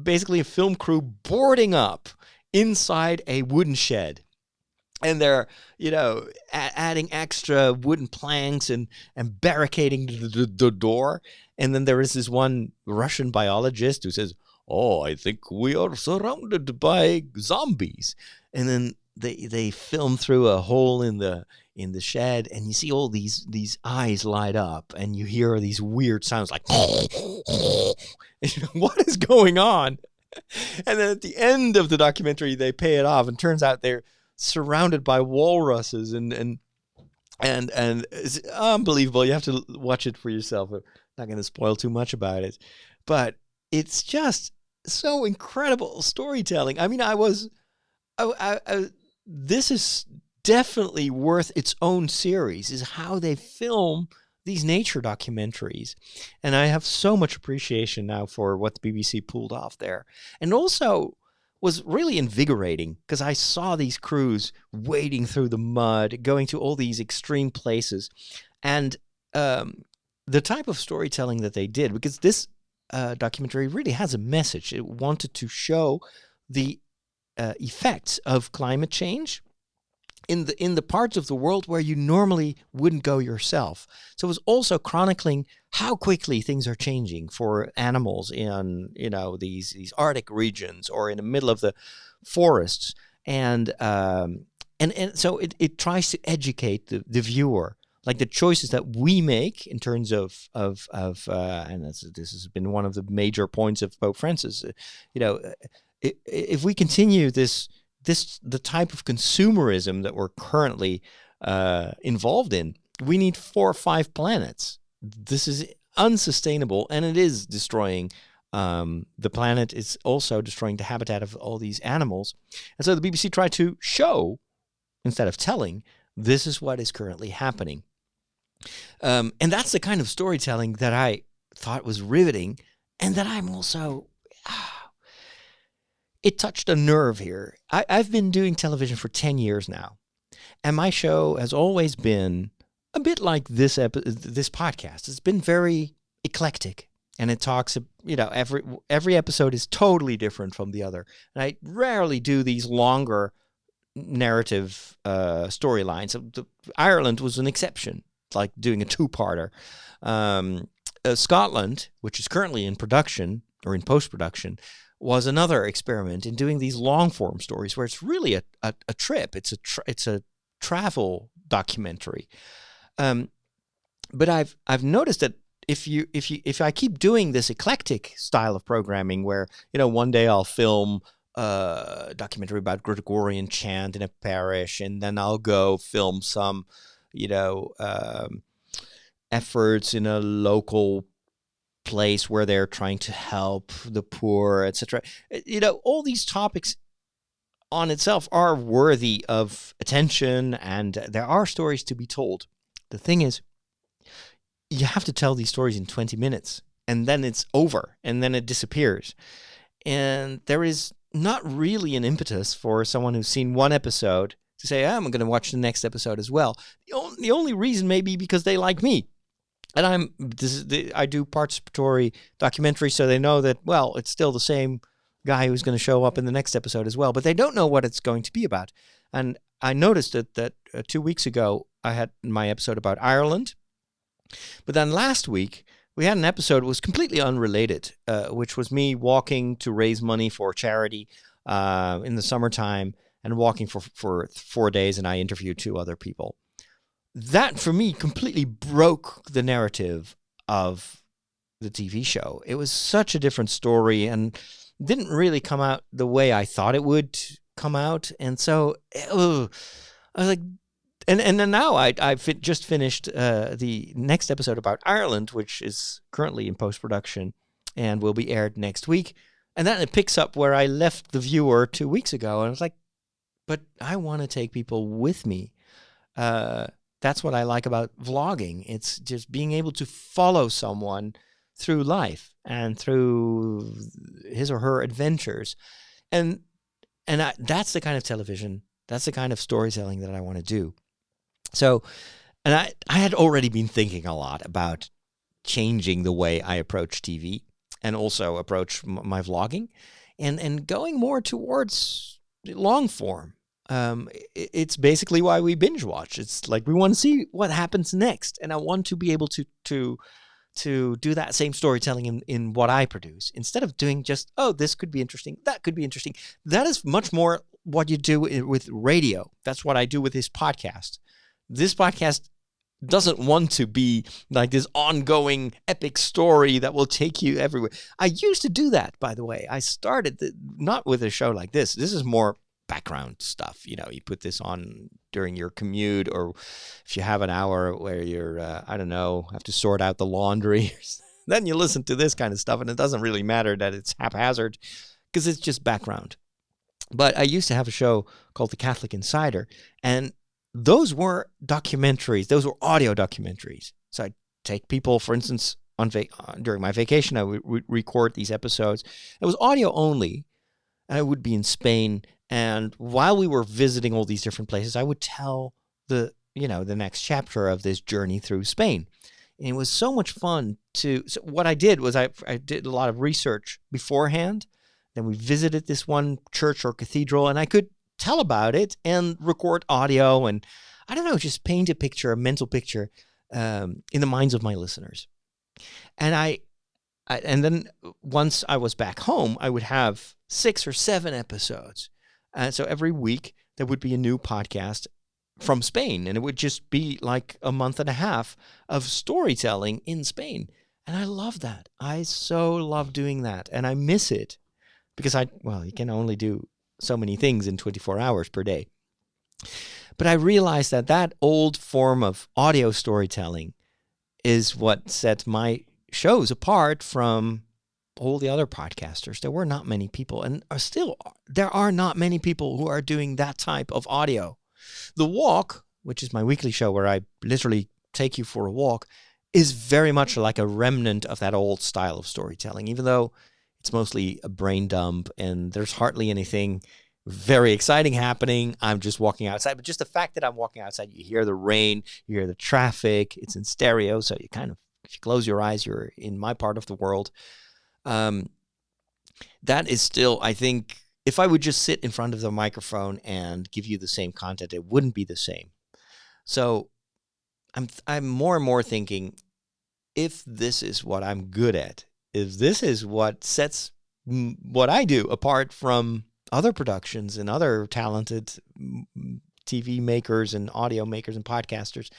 basically a film crew boarding up inside a wooden shed. And they're, adding extra wooden planks and barricading the door. And then there is this one Russian biologist who says, oh, I think we are surrounded by zombies. And then they film through a hole in the shed, and you see all these eyes light up, and you hear these weird sounds like, what is going on? And then at the end of the documentary, they pay it off, and turns out they're surrounded by walruses, and it's unbelievable. You have to watch it for yourself. I'm not going to spoil too much about it, but it's just so incredible storytelling. I mean, this is definitely worth its own series, is how they film these nature documentaries. And I have so much appreciation now for what the BBC pulled off there. And also was really invigorating because I saw these crews wading through the mud, going to all these extreme places. And the type of storytelling that they did, because this documentary really has a message. It wanted to show the effects of climate change in the parts of the world where you normally wouldn't go yourself. So it was also chronicling how quickly things are changing for animals in these Arctic regions or in the middle of the forests, and so it tries to educate the viewer, like the choices that we make in terms of and this has been one of the major points of Pope Francis. If we continue the type of consumerism that we're currently involved in, we need 4 or 5 planets. This is unsustainable, and it is destroying the planet. It's also destroying the habitat of all these animals. And so the BBC tried to show, instead of telling, this is what is currently happening. And that's the kind of storytelling that I thought was riveting, and that I'm also... It touched a nerve here. I've been doing television for 10 years now, and my show has always been a bit like this podcast. It's been very eclectic, and it talks, every episode is totally different from the other. And I rarely do these longer narrative storylines. Ireland was an exception, like doing a 2-parter. Scotland, which is currently in production or in post-production, was another experiment in doing these long-form stories where it's really a trip. It's a travel documentary. But I've noticed that if I keep doing this eclectic style of programming, where one day I'll film a documentary about Gregorian chant in a parish, and then I'll go film some efforts in a local place where they're trying to help the poor, etc. All these topics on itself are worthy of attention, and there are stories to be told. The thing is, you have to tell these stories in 20 minutes, and then it's over, and then it disappears. And there is not really an impetus for someone who's seen one episode to say, I'm going to watch the next episode as well. The only reason may be because they like me. And I do participatory documentaries, so they know that, well, it's still the same guy who's going to show up in the next episode as well, but they don't know what it's going to be about. And I noticed that 2 weeks ago, I had my episode about Ireland, but then last week, we had an episode that was completely unrelated, which was me walking to raise money for charity in the summertime, and walking for 4 days, and I interviewed 2 other people. That, for me, completely broke the narrative of the TV show. It was such a different story and didn't really come out the way I thought it would come out. And so I was like, And then now just finished the next episode about Ireland, which is currently in post-production and will be aired next week. And then it picks up where I left the viewer 2 weeks ago. And I was like, but I want to take people with me. That's what I like about vlogging. It's just being able to follow someone through life and through his or her adventures. And that's the kind of television, that's the kind of storytelling that I want to do. So, and I had already been thinking a lot about changing the way I approach TV and also approach my vlogging and going more towards long form. It's basically why we binge watch. It's like we want to see what happens next. And I want to be able to do that same storytelling in what I produce instead of doing just, oh, this could be interesting, that could be interesting. That is much more what you do with radio. That's what I do with this podcast. This podcast doesn't want to be like this ongoing epic story that will take you everywhere. I used to do that, by the way. I started not with a show like this. This is more background stuff. You put this on during your commute, or if you have an hour where you're, I don't know, have to sort out the laundry, then you listen to this kind of stuff, and it doesn't really matter that it's haphazard because it's just background. But I used to have a show called The Catholic Insider, and those were documentaries. Those were audio documentaries. So I'd take people, for instance, during my vacation, I would record these episodes. It was audio only, and I would be in Spain. And while we were visiting all these different places, I would tell the next chapter of this journey through Spain. And it was so much fun so what I did was I did a lot of research beforehand. Then we visited this one church or cathedral, and I could tell about it and record audio and, I don't know, just paint a picture, a mental picture in the minds of my listeners. And and then once I was back home, I would have 6 or 7 episodes. And so every week there would be a new podcast from Spain, and it would just be like a month and a half of storytelling in Spain. And I love that. I so love doing that, and I miss it because you can only do so many things in 24 hours per day. But I realized that old form of audio storytelling is what sets my shows apart from all the other podcasters. There were not many people, and there are not many people who are doing that type of audio. The Walk, which is my weekly show where I literally take you for a walk, is very much like a remnant of that old style of storytelling, even though it's mostly a brain dump and there's hardly anything very exciting happening. I'm just walking outside. But just the fact that I'm walking outside, you hear the rain, you hear the traffic, it's in stereo. So you kind of, if you close your eyes, you're in my part of the world. That is still, I think, if I would just sit in front of the microphone and give you the same content, it wouldn't be the same. So I'm more and more thinking, if this is what I'm good at, if this is what sets what I do apart from other productions and other talented TV makers and audio makers and podcasters,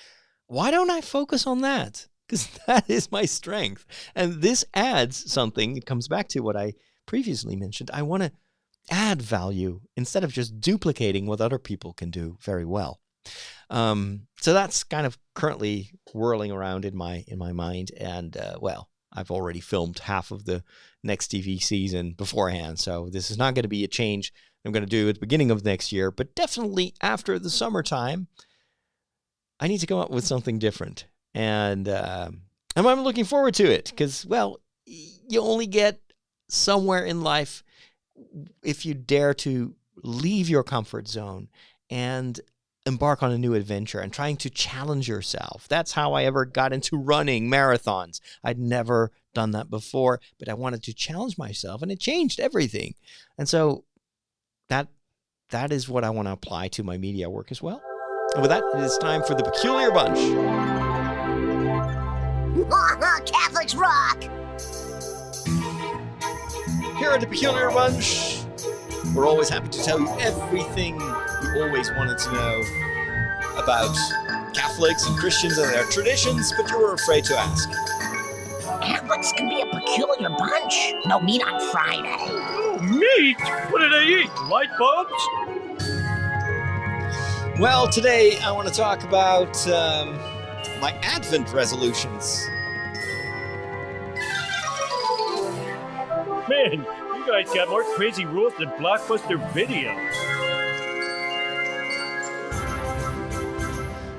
why don't I focus on that? Because that is my strength. And this adds something. It comes back to what I previously mentioned. I want to add value instead of just duplicating what other people can do very well. So that's kind of currently whirling around in my mind. And I've already filmed half of the next TV season beforehand. So this is not going to be a change I'm going to do at the beginning of next year, but definitely after the summertime, I need to come up with something different. And I'm looking forward to it because, you only get somewhere in life if you dare to leave your comfort zone and embark on a new adventure and trying to challenge yourself. That's how I ever got into running marathons. I'd never done that before, but I wanted to challenge myself, and it changed everything. And so that is what I want to apply to my media work as well. And with that, it is time for the Peculiar Bunch. Catholics rock! Here at the Peculiar Bunch, we're always happy to tell you everything you always wanted to know about Catholics and Christians and their traditions, but you were afraid to ask. Catholics can be a peculiar bunch. No meat on Friday. Oh, meat? What do they eat? Light bulbs? Well, today I want to talk about my Advent resolutions. Man, you guys got more crazy rules than Blockbuster Video.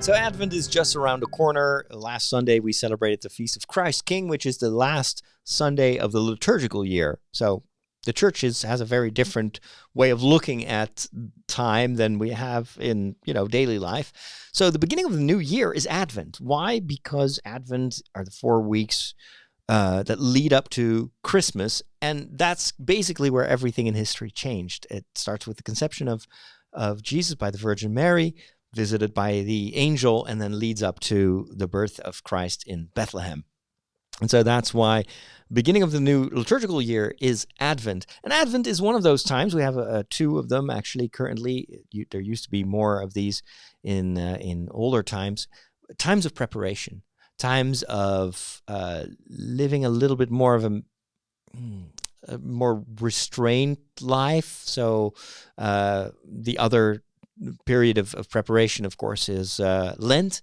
So Advent is just around the corner. Last Sunday we celebrated the Feast of Christ King, which is the last Sunday of the liturgical year. So the church has a very different way of looking at time than we have in, daily life. So the beginning of the new year is Advent. Why? Because Advent are the 4 weeks that lead up to Christmas, and that's basically where everything in history changed. It starts with the conception of Jesus by the Virgin Mary, visited by the angel, and then leads up to the birth of Christ in Bethlehem. And so that's why beginning of the new liturgical year is Advent. And Advent is one of those times. We have 2 of them actually currently. There used to be more of these in older times. Times of preparation, times of living a little bit more of a more restrained life. So the other period of preparation, of course, is Lent.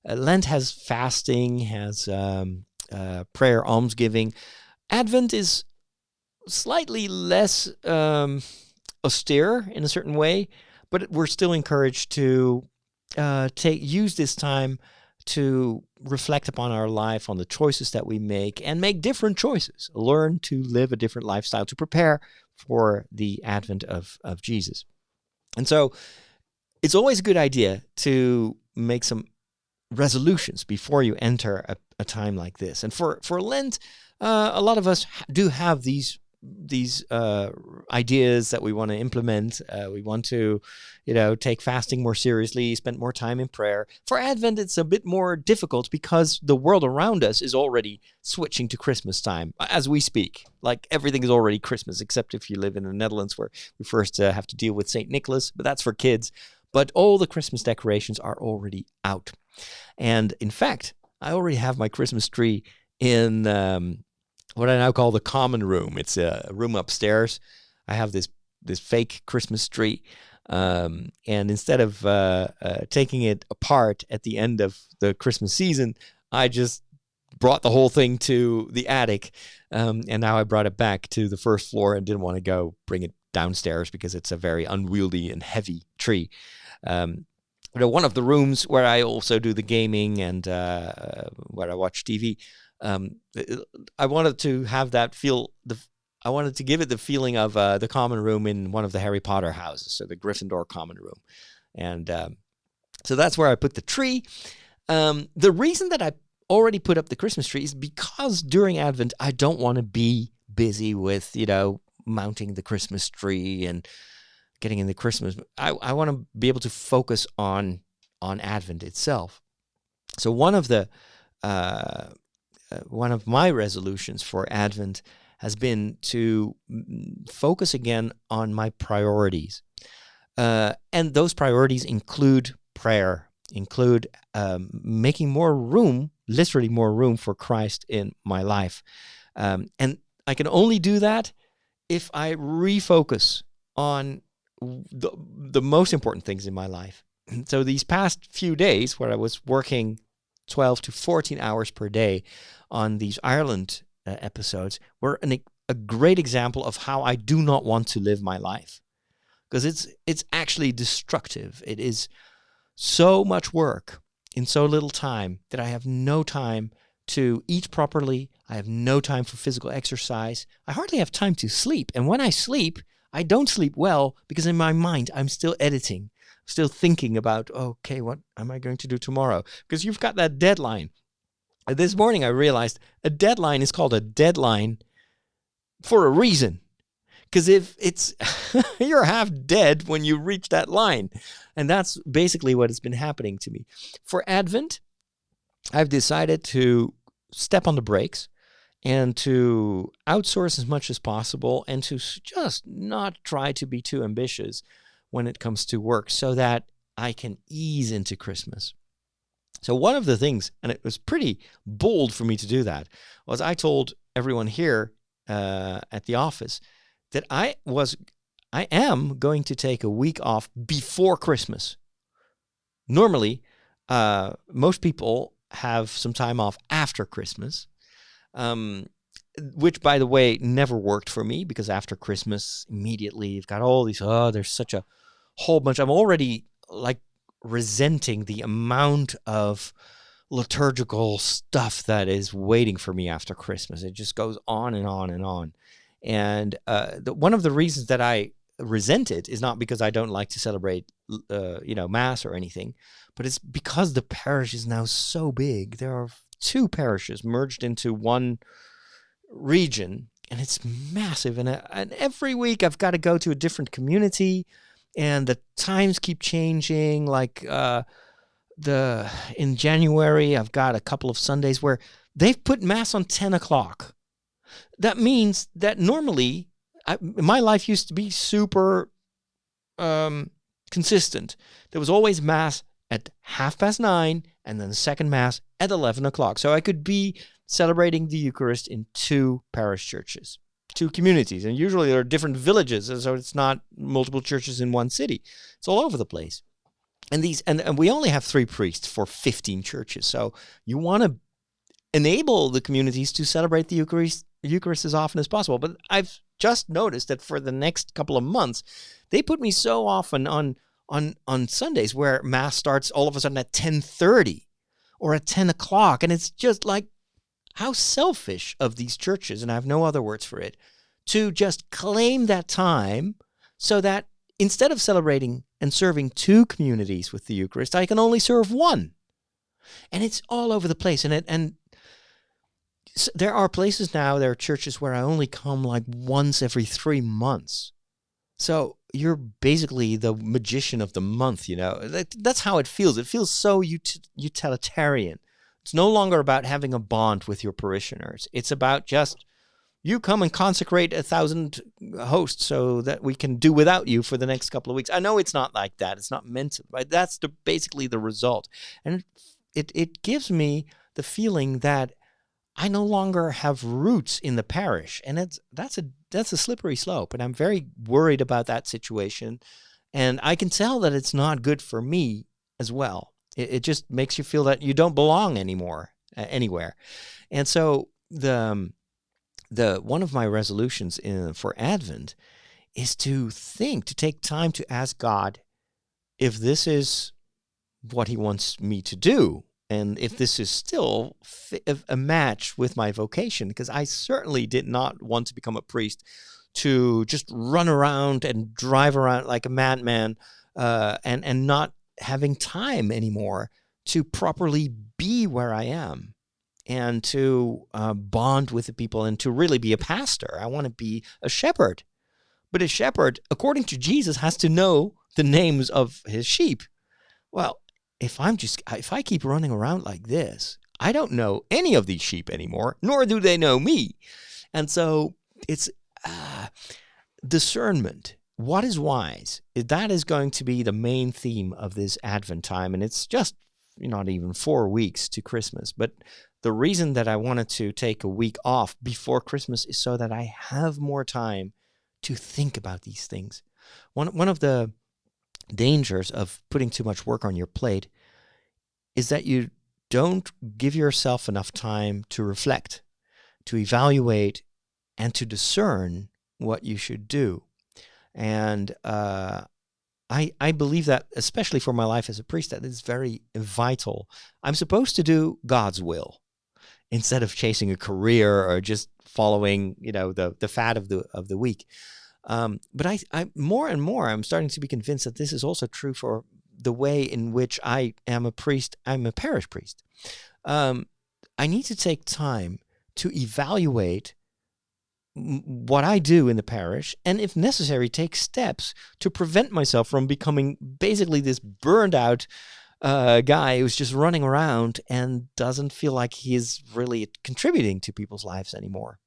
Lent has fasting, has prayer, almsgiving. Advent is slightly less austere in a certain way, but we're still encouraged to use this time to reflect upon our life, on the choices that we make, and make different choices. Learn to live a different lifestyle to prepare for the advent of Jesus. And so it's always a good idea to make some resolutions before you enter a time like this. And for Lent, a lot of us do have these ideas that we want to implement. We want to, take fasting more seriously, spend more time in prayer. For Advent, it's a bit more difficult because the world around us is already switching to Christmas time as we speak. Like everything is already Christmas, except if you live in the Netherlands where we first have to deal with St. Nicholas, but that's for kids. But all the Christmas decorations are already out. And in fact, I already have my Christmas tree in what I now call the common room. It's a room upstairs. I have this fake Christmas tree. And instead of taking it apart at the end of the Christmas season, I just brought the whole thing to the attic. And now I brought it back to the first floor and didn't want to go bring it downstairs because it's a very unwieldy and heavy tree. One of the rooms where I also do the gaming and where I watch TV, I wanted to have that I wanted to give it the feeling of the common room in one of the Harry Potter houses, so the Gryffindor common room. And so that's where I put the tree. The reason that I already put up the Christmas tree is because during Advent, I don't want to be busy with, mounting the Christmas tree and getting into Christmas. I want to be able to focus on Advent itself. So one of my resolutions for Advent has been to focus again on my priorities. And those priorities include prayer, include making more room, literally more room for Christ in my life. And I can only do that if I refocus on the most important things in my life. So these past few days where I was working 12 to 14 hours per day on these Ireland episodes were a great example of how I do not want to live my life. Because it's actually destructive. It is so much work in so little time that I have no time to eat properly. I have no time for physical exercise. I hardly have time to sleep. And when I sleep, I don't sleep well because in my mind, I'm still editing, still thinking about, okay, what am I going to do tomorrow? Because you've got that deadline. This morning, I realized a deadline is called a deadline for a reason. Because if it's, you're half dead when you reach that line. And that's basically what has been happening to me. For Advent, I've decided to step on the brakes and to outsource as much as possible and to just not try to be too ambitious when it comes to work so that I can ease into Christmas. So one of the things, and it was pretty bold for me to do that, was I told everyone here at the office that I am going to take a week off before Christmas. normally, most people have some time off after Christmas, which, by the way, never worked for me, because after Christmas, immediately you've got all these, there's such a whole bunch. I'm already like resenting the amount of liturgical stuff that is waiting for me after Christmas. It just goes on and on and on. And one of the reasons that I resent it is not because I don't like to celebrate, Mass or anything, but it's because the parish is now so big. There are 2 parishes merged into one region, and it's massive. And every week I've got to go to a different community, and the times keep changing. Like in January, I've got a couple of Sundays where they've put Mass on 10 o'clock. That means that normally my life used to be super consistent. There was always Mass at 9:30 and then the second Mass at 11 o'clock. So I could be celebrating the Eucharist in 2 parish churches, 2 communities. And usually there are different villages, so it's not multiple churches in one city. It's all over the place. And we only have 3 priests for 15 churches. So you want to enable the communities to celebrate the Eucharist as often as possible. But I've just noticed that for the next couple of months, they put me so often on Sundays where Mass starts all of a sudden at 10:30 or at 10 o'clock. And it's just like, how selfish of these churches, and I have no other words for it, to just claim that time so that instead of celebrating and serving 2 communities with the Eucharist, I can only serve 1. And it's all over the place. And there are places now, there are churches where I only come like once every 3 months. So you're basically the magician of the month, That's how it feels. It feels so utilitarian. It's no longer about having a bond with your parishioners. It's about just, you come and consecrate 1,000 hosts so that we can do without you for the next couple of weeks. I know it's not like that. It's not meant to, but that's basically the result. And it gives me the feeling that I no longer have roots in the parish. And that's a slippery slope. And I'm very worried about that situation. And I can tell that it's not good for me as well. It just makes you feel that you don't belong anymore, anywhere. And so the one of my resolutions for Advent is to take time to ask God if this is what he wants me to do, and if this is still a match with my vocation, because I certainly did not want to become a priest to just run around and drive around like a madman, and not having time anymore to properly be where I am and to bond with the people and to really be a pastor. I want to be a shepherd. But a shepherd, according to Jesus, has to know the names of his sheep. Well, if I keep running around like this, I don't know any of these sheep anymore, nor do they know me. And so it's discernment. What is wise? That is going to be the main theme of this Advent time. And it's just not even 4 weeks to Christmas. But the reason that I wanted to take a week off before Christmas is so that I have more time to think about these things. One of the dangers of putting too much work on your plate is that you don't give yourself enough time to reflect, to evaluate, and to discern what you should do. And I believe that, especially for my life as a priest, that is very vital. I'm supposed to do God's will instead of chasing a career or just following, the fad of the week. But I more and more, I'm starting to be convinced that this is also true for the way in which I am a priest. I'm a parish priest. I need to take time to evaluate what I do in the parish, and if necessary, take steps to prevent myself from becoming basically this burned out guy who's just running around and doesn't feel like he is really contributing to people's lives anymore.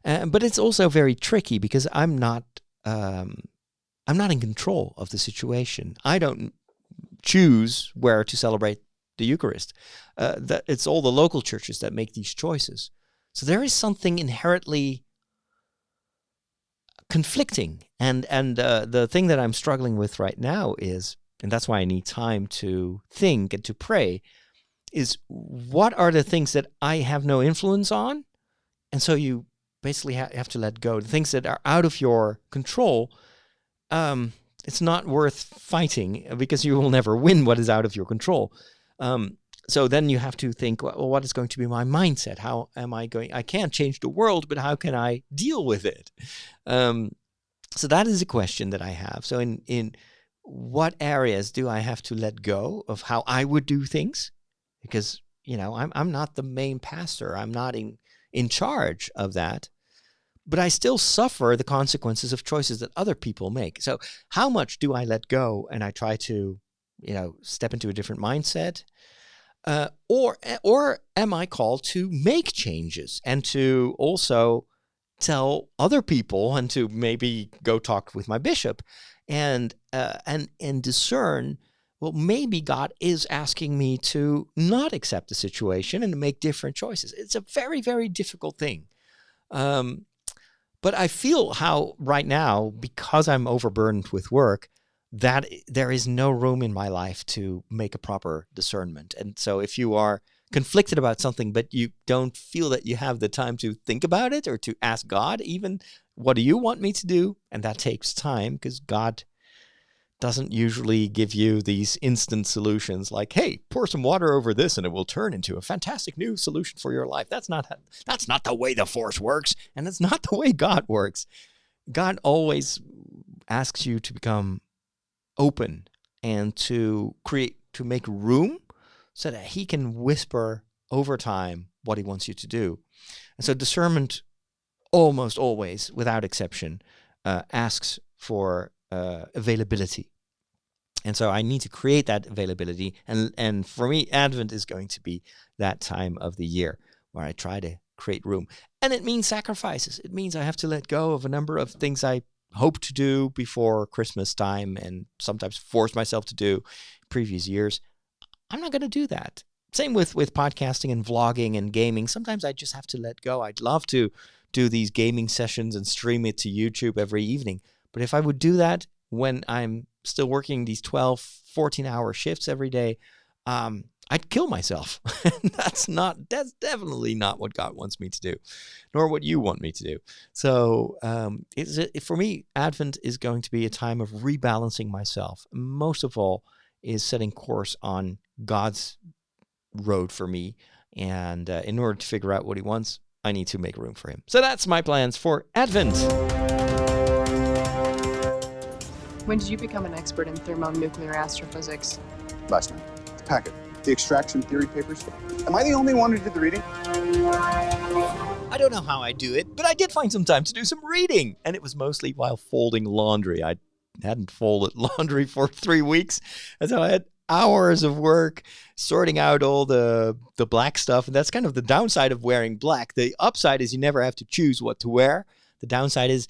But it's also very tricky because I'm not in control of the situation. I don't choose where to celebrate the Eucharist. It's all the local churches that make these choices. So there is something inherently conflicting, and the thing that I'm struggling with right now is and that's why I need time to think and to pray, is what are the things that I have no influence on? And so you basically have to let go. The things that are out of your control, it's not worth fighting because you will never win what is out of your control. So then you have to think, well, what is going to be my mindset? How am I going? I can't change the world, but how can I deal with it? So that is a question that I have. So in what areas do I have to let go of how I would do things? Because, I'm not the main pastor. I'm not in charge of that. But I still suffer the consequences of choices that other people make. So how much do I let go and I try to, step into a different mindset? Or am I called to make changes and to also tell other people and to maybe go talk with my bishop and discern, well, maybe God is asking me to not accept the situation and to make different choices. It's a very, very difficult thing. But I feel how right now, because I'm overburdened with work, that there is no room in my life to make a proper discernment. And so if you are conflicted about something, but you don't feel that you have the time to think about it or to ask God even, what do you want me to do? And that takes time because God doesn't usually give you these instant solutions like, hey, pour some water over this and it will turn into a fantastic new solution for your life. That's not the way the Force works, and it's not the way God works. God always asks you to become open and to make room so that he can whisper over time what he wants you to do. And so discernment almost always, without exception, asks for availability. And so I need to create that availability. And for me, Advent is going to be that time of the year where I try to create room. And it means sacrifices. It means I have to let go of a number of things I hope to do before Christmas time and sometimes force myself to do previous years. I'm not going to do that. Same with podcasting and vlogging and gaming. Sometimes I just have to let go. I'd love to do these gaming sessions and stream it to YouTube every evening. But if I would do that when I'm still working these 12, 14-hour shifts every day, I'd kill myself. That's definitely not what God wants me to do, nor what you want me to do. So for me, Advent is going to be a time of rebalancing myself. Most of all is setting course on God's road for me. And in order to figure out what he wants, I need to make room for him. So that's my plans for Advent. When did you become an expert in thermonuclear astrophysics? Last night. The packet. The extraction theory papers. Am I the only one who did the reading? I don't know how I do it, but I did find some time to do some reading. And it was mostly while folding laundry. I hadn't folded laundry for 3 weeks. And so I had hours of work sorting out all the black stuff. And that's kind of the downside of wearing black. The upside is you never have to choose what to wear. The downside is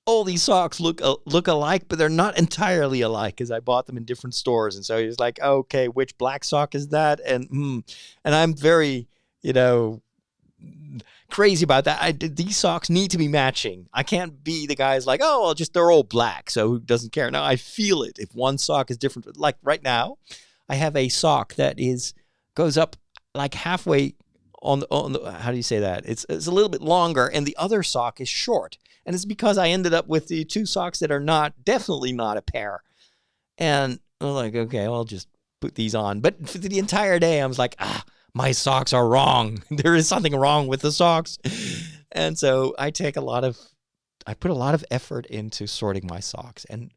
all these socks look alike, but they're not entirely alike because I bought them in different stores. And so he was like, okay, which black sock is that? And I'm very, crazy about that. These socks need to be matching. I can't be the guys like, oh, well, they're all black, so who doesn't care? No, I feel it. If one sock is different, like right now, I have a sock that goes up like halfway on the how do you say that? It's a little bit longer, and the other sock is short. And it's because I ended up with the two socks that are definitely not a pair. And I'm like, okay, I'll just put these on. But for the entire day, I was like, my socks are wrong. There is something wrong with the socks. And so I put a lot of effort into sorting my socks. And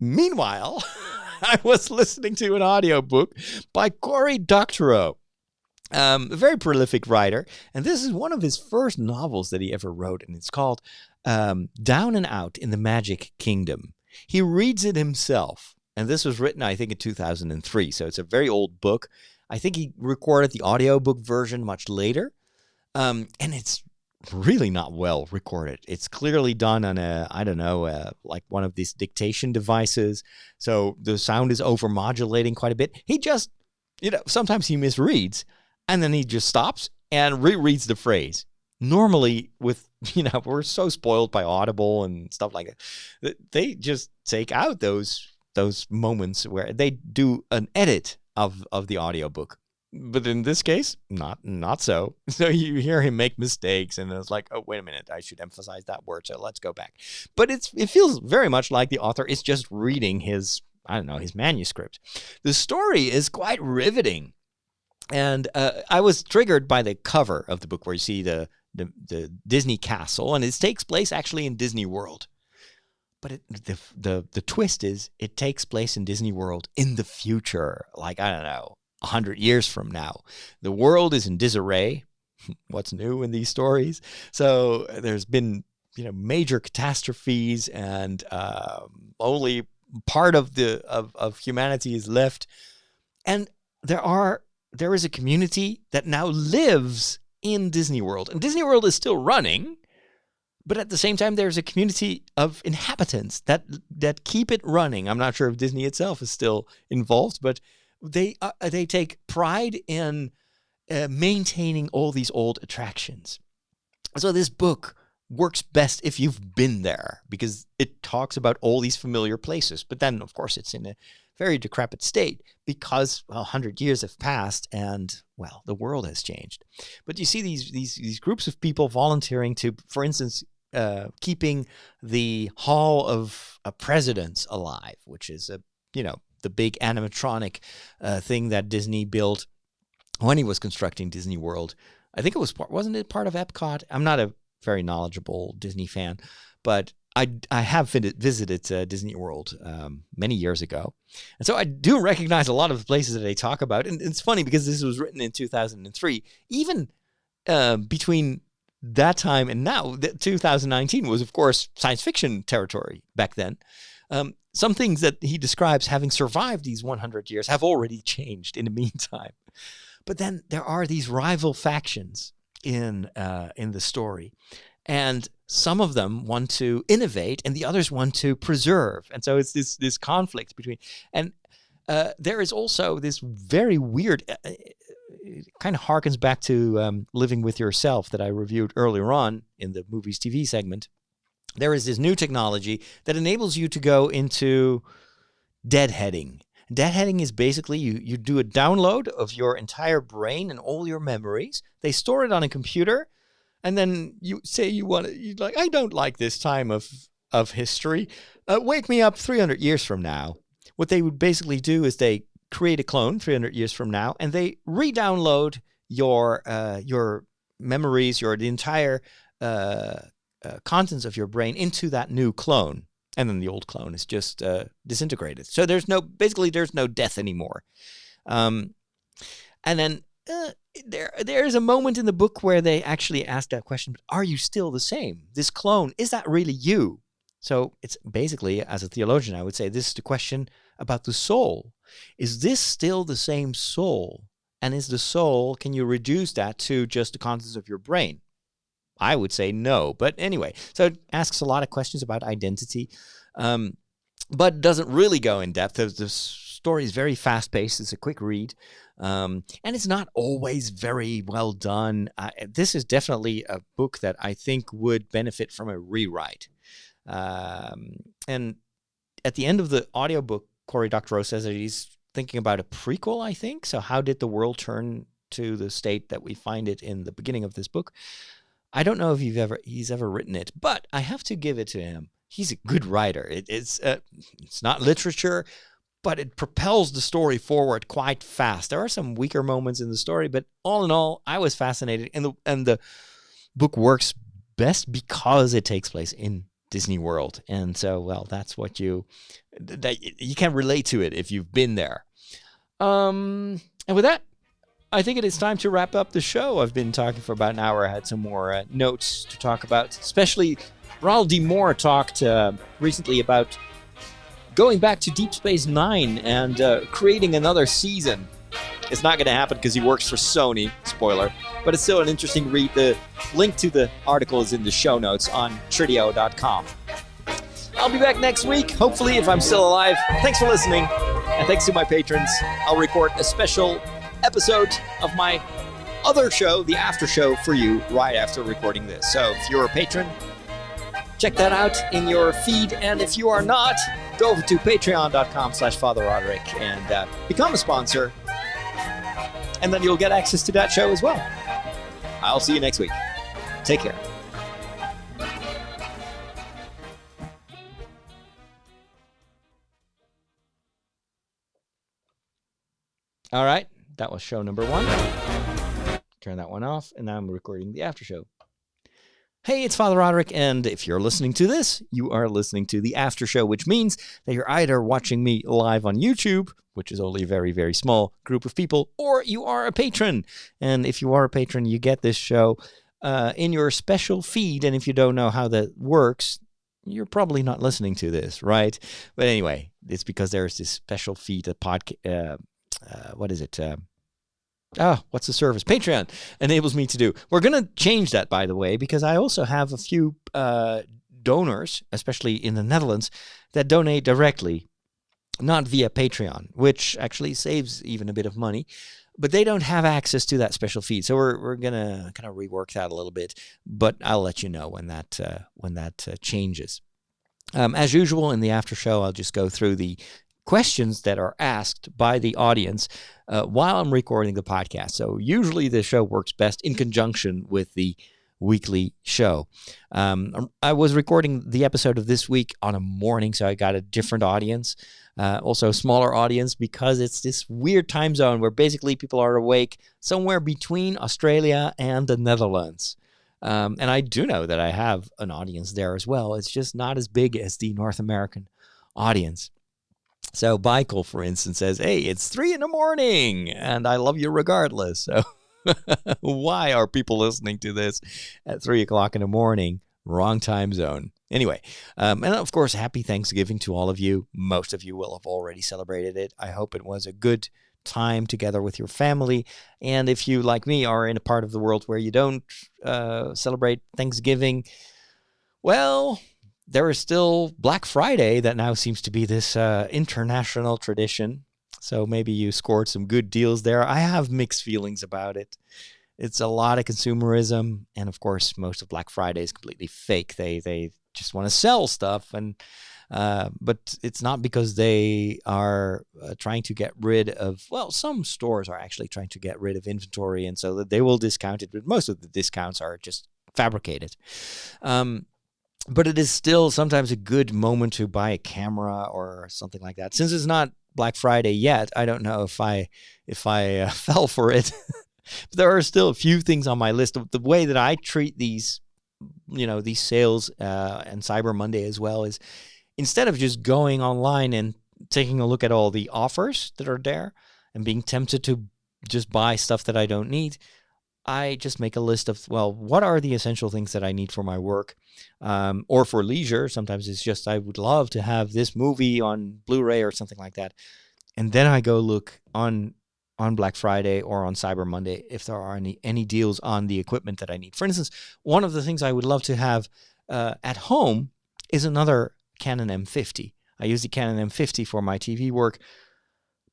meanwhile, I was listening to an audiobook by Correy Doctorrow. A very prolific writer. And this is one of his first novels that he ever wrote. And it's called Down and Out in the Magic Kingdom. He reads it himself. And this was written, I think, in 2003. So it's a very old book. I think he recorded the audiobook version much later. And it's really not well recorded. It's clearly done on like one of these dictation devices. So the sound is overmodulating quite a bit. He just, sometimes he misreads. And then he just stops and rereads the phrase. Normally, we're so spoiled by Audible and stuff like that. They just take out those those moments where they do an edit of the audiobook. But in this case, not so. So you hear him make mistakes, and it's like, oh, wait a minute, I should emphasize that word, so let's go back. But it feels very much like the author is just reading his manuscript. The story is quite riveting. And I was triggered by the cover of the book where you see the Disney castle, and it takes place actually in Disney World. But the twist is it takes place in Disney World in the future, like, I don't know, 100 years from now. The world is in disarray. What's new in these stories? So there's been, major catastrophes, and only part of humanity is left. And there is a community that now lives in Disney World. And Disney World is still running, but at the same time, there's a community of inhabitants that keep it running. I'm not sure if Disney itself is still involved, but they take pride in maintaining all these old attractions. So this book works best if you've been there, because it talks about all these familiar places. But then, of course, it's in a very decrepit state because 100 years have passed and, well, the world has changed. But you see these groups of people volunteering to, for instance, keeping the Hall of Presidents alive, which is the big animatronic thing that Disney built when he was constructing Disney World. I think it was wasn't it part of Epcot? I'm not a very knowledgeable Disney fan, but I have visited Disney World many years ago. And so I do recognize a lot of the places that they talk about. And it's funny because this was written in 2003. Even between that time and now, 2019 was, of course, science fiction territory back then. Some things that he describes having survived these 100 years have already changed in the meantime. But then there are these rival factions in the story. And some of them want to innovate and the others want to preserve. And so it's this conflict between. And there is also this very weird, it kind of harkens back to Living with Yourself that I reviewed earlier on in the movies TV segment. There is this new technology that enables you to go into deadheading. Deadheading is basically you do a download of your entire brain and all your memories. They store it on a computer, and then you say you're like, I don't like this time of history. Wake me up 300 years from now. What they would basically do is they create a clone 300 years from now, and they re-download your memories, the entire contents of your brain into that new clone. And then the old clone is just disintegrated. So there's no death anymore. And then there is a moment in the book where they actually ask that question, are you still the same? This clone, is that really you? So it's basically, as a theologian, I would say this is the question about the soul. Is this still the same soul? And is the soul, can you reduce that to just the contents of your brain? I would say no. But anyway, so it asks a lot of questions about identity, but doesn't really go in depth. The story is very fast-paced. It's a quick read, and it's not always very well done. This is definitely a book that I think would benefit from a rewrite. And at the end of the audiobook, Correy Doctorrow says that he's thinking about a prequel, I think. So how did the world turn to the state that we find it in the beginning of this book? I don't know if he's ever written it, but I have to give it to him. He's a good writer. It's not literature, but it propels the story forward quite fast. There are some weaker moments in the story, but all in all, I was fascinated. And the book works best because it takes place in Disney World. And so, well, that's what you can relate to it if you've been there. And with that, I think it is time to wrap up the show. I've been talking for about an hour. I had some more notes to talk about, especially Ronald D. Moore talked recently about going back to Deep Space Nine and creating another season. It's not going to happen because he works for Sony, spoiler, but it's still an interesting read. The link to the article is in the show notes on Tridio.com. I'll be back next week, hopefully, if I'm still alive. Thanks for listening, and thanks to my patrons. I'll record a special episode of my other show, the after show, for you right after recording this. So if you're a patron, check that out in your feed, and if you are not, go over to patreon.com/Father Roderick and become a sponsor. And then you'll get access to that show as well. I'll see you next week. Take care. All right, that was show number 1. Turn that one off, and now I'm recording the after show. Hey, it's Father Roderick, and if you're listening to this, you are listening to the after show, which means that you're either watching me live on YouTube, which is only a very, very small group of people, or you are a patron. And if you are a patron, you get this show in your special feed, and if you don't know how that works, you're probably not listening to this, right? But anyway, it's because there's this special feed, a podcast. What is it? What's the service? Patreon enables me to do. We're going to change that, by the way, because I also have a few donors, especially in the Netherlands, that donate directly, not via Patreon, which actually saves even a bit of money. But they don't have access to that special feed, so we're going to kind of rework that a little bit. But I'll let you know when that changes. As usual, in the after show, I'll just go through the questions that are asked by the audience while I'm recording the podcast. So usually the show works best in conjunction with the weekly show. I was recording the episode of this week on a morning, so I got a different audience, also a smaller audience, because it's this weird time zone where basically people are awake somewhere between Australia and the Netherlands. And I do know that I have an audience there as well. It's just not as big as the North American audience. So Michael, for instance, says, hey, it's 3 a.m, and I love you regardless. So why are people listening to this at 3 o'clock in the morning? Wrong time zone. Anyway, and of course, happy Thanksgiving to all of you. Most of you will have already celebrated it. I hope it was a good time together with your family. And if you, like me, are in a part of the world where you don't celebrate Thanksgiving, well, there is still Black Friday that now seems to be this international tradition. So maybe you scored some good deals there. I have mixed feelings about it. It's a lot of consumerism. And of course, most of Black Friday is completely fake. They just want to sell stuff. But it's not because they are trying to get rid of, well, some stores are actually trying to get rid of inventory. And so that they will discount it. But most of the discounts are just fabricated. But it is still sometimes a good moment to buy a camera or something like that. Since it's not Black Friday yet, I don't know if I fell for it. But there are still a few things on my list. The way that I treat these sales and Cyber Monday as well is, instead of just going online and taking a look at all the offers that are there and being tempted to just buy stuff that I don't need, I just make a list of, well, what are the essential things that I need for my work or for leisure? Sometimes it's just, I would love to have this movie on Blu-ray or something like that. And then I go look on Black Friday or on Cyber Monday if there are any deals on the equipment that I need. For instance, one of the things I would love to have at home is another Canon M50. I use the Canon M50 for my TV work,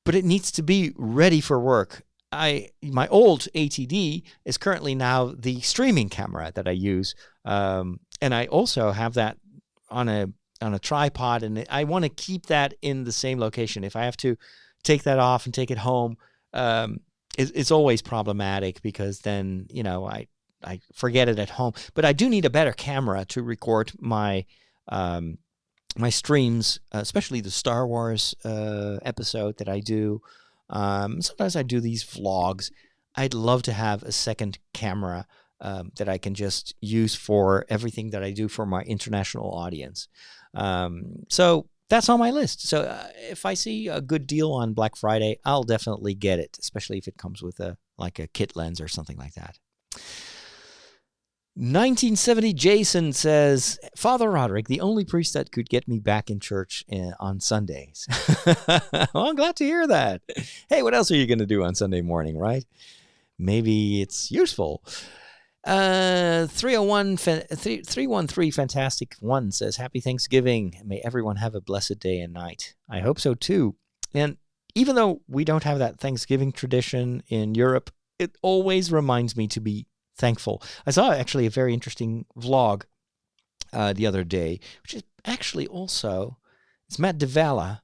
but it needs to be ready for work. My old ATD is currently now the streaming camera that I use, and I also have that on a tripod, and I want to keep that in the same location. If I have to take that off and take it home, it's always problematic, because then I forget it at home. But I do need a better camera to record my my streams, especially the Star Wars episode that I do. Sometimes I do these vlogs. I'd love to have a second camera that I can just use for everything that I do for my international audience. So that's on my list. So if I see a good deal on Black Friday, I'll definitely get it, especially if it comes with a kit lens or something like that. 1970 Jason says, Father Roderick, the only priest that could get me back in church on Sundays. Well, I'm glad to hear that. Hey, what else are you going to do on Sunday morning, right? Maybe it's useful. 313 Fantastic One says, Happy Thanksgiving. May everyone have a blessed day and night. I hope so too. And even though we don't have that Thanksgiving tradition in Europe, it always reminds me to be thankful. I saw actually a very interesting vlog the other day, which is actually also It's Matt DeValla.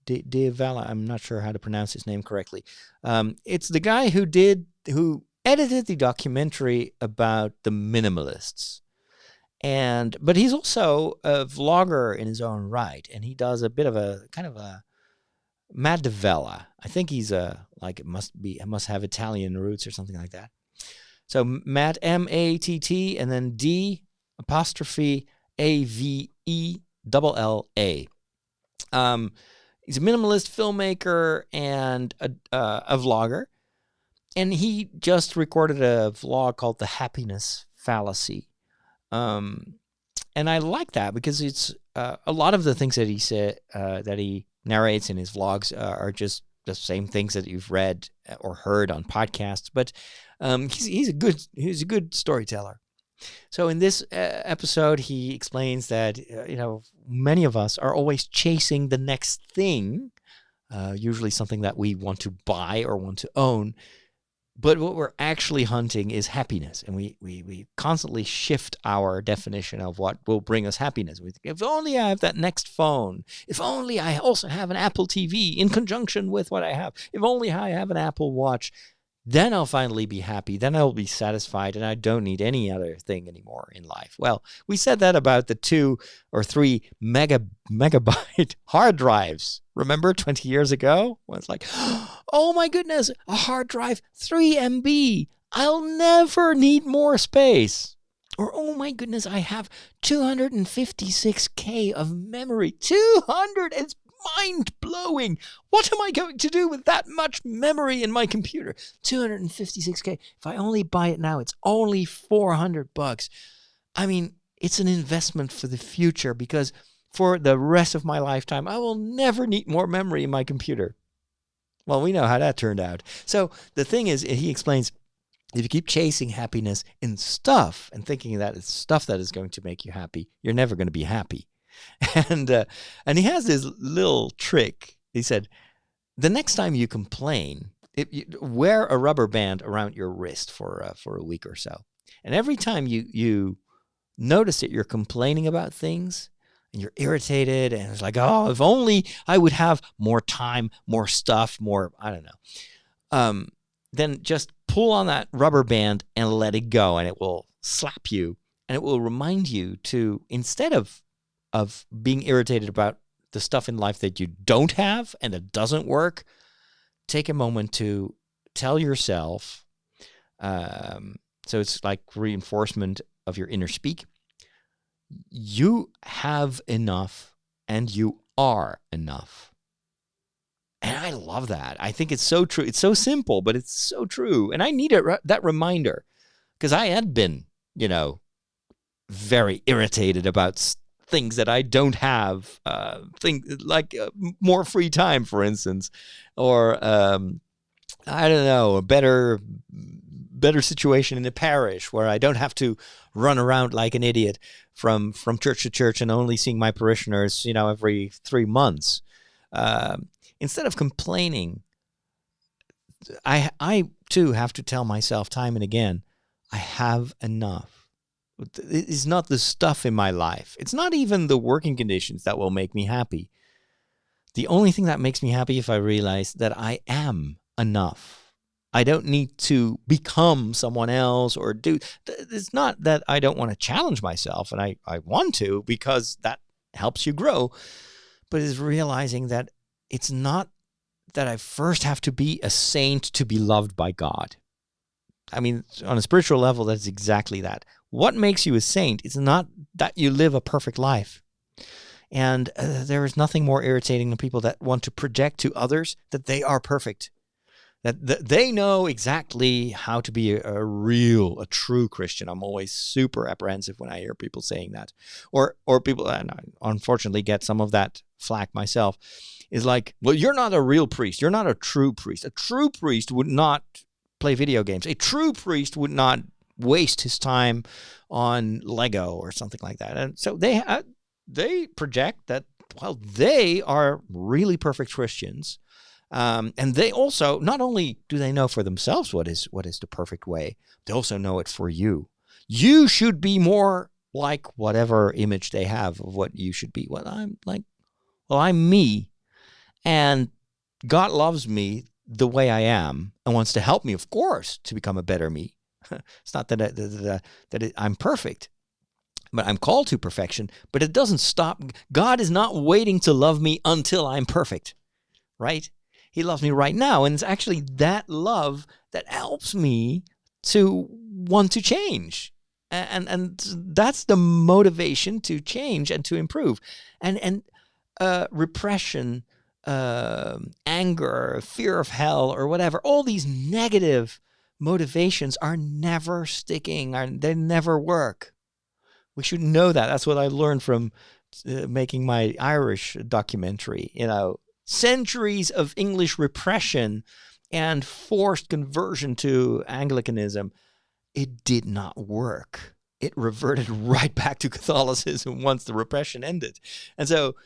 DeValla, I'm not sure how to pronounce his name correctly. It's the guy who edited the documentary about the minimalists. But he's also a vlogger in his own right, and he does a bit of a kind of a Matt DeValla. I think he's it must have Italian roots or something like that. So Matt, M-A-T-T, and then D''A-V-E-L-L-A. He's a minimalist filmmaker and a vlogger. And he just recorded a vlog called The Happiness Fallacy. And I like that because it's a lot of the things that he said, that he narrates in his vlogs are just the same things that you've read or heard on podcasts. But he's a good storyteller. So in this episode, he explains that many of us are always chasing the next thing, usually something that we want to buy or want to own. But what we're actually hunting is happiness, and we constantly shift our definition of what will bring us happiness. We think, if only I have that next phone. If only I also have an Apple TV in conjunction with what I have. If only I have an Apple Watch. Then I'll finally be happy. Then I'll be satisfied, and I don't need any other thing anymore in life. Well, we said that about the 2 or 3 megabyte hard drives. Remember 20 years ago? Well, it's like, oh my goodness, a hard drive, 3 MB. I'll never need more space. Or, oh my goodness, I have 256K of memory. 200, it's mind-blowing. What am I going to do with that much memory in my computer? 256K. If I only buy it now, it's only $400. I mean, it's an investment for the future because for the rest of my lifetime, I will never need more memory in my computer. Well, we know how that turned out. So the thing is, he explains, if you keep chasing happiness in stuff and thinking that it's stuff that is going to make you happy, you're never going to be happy. And he has this little trick. He said, the next time you complain, wear a rubber band around your wrist for a week or so. And every time you notice that you're complaining about things and you're irritated and it's like, oh, if only I would have more time, more stuff, more, I don't know. Then just pull on that rubber band and let it go, and it will slap you, and it will remind you to, instead of being irritated about the stuff in life that you don't have and that doesn't work, take a moment to tell yourself, so it's like reinforcement of your inner speak, you have enough and you are enough. And I love that. I think it's so true. It's so simple, but it's so true. And I needed that reminder because I had been, very irritated about things that I don't have, things like more free time, for instance, or I don't know, a better situation in the parish where I don't have to run around like an idiot from church to church and only seeing my parishioners, every 3 months. Instead of complaining, I too have to tell myself time and again, I have enough. It's not the stuff in my life. It's not even the working conditions that will make me happy. The only thing that makes me happy if I realize that I am enough. I don't need to become someone else or do. It's not that I don't want to challenge myself, and I want to because that helps you grow. But it's realizing that it's not that I first have to be a saint to be loved by God. I mean, on a spiritual level, that's exactly that. What makes you a saint is not that you live a perfect life. And there is nothing more irritating than people that want to project to others that they are perfect, that they know exactly how to be a true Christian. I'm always super apprehensive when I hear people saying that. Or people, and I unfortunately get some of that flack myself, is like, well, you're not a real priest. You're not a true priest. A true priest would not play video games. A true priest would not waste his time on Lego or something like that. And so they project that, well, they are really perfect Christians. And they also, not only do they know for themselves what is the perfect way, they also know it for you. You should be more like whatever image they have of what you should be. Well, I'm like, Well, I'm me, and God loves me the way I am and wants to help me, of course, to become a better me. It's not that I'm perfect, but I'm called to perfection. But it doesn't stop. God is not waiting to love me until I'm perfect, right? He loves me right now, and it's actually that love that helps me to want to change. And that's the motivation to change and to improve. And repression, anger, fear of hell, or whatever, all these negative motivations are never sticking. They never work. We should know that. That's what I learned from making my Irish documentary. Centuries of English repression and forced conversion to Anglicanism. It did not work. It reverted right back to Catholicism once the repression ended. And so,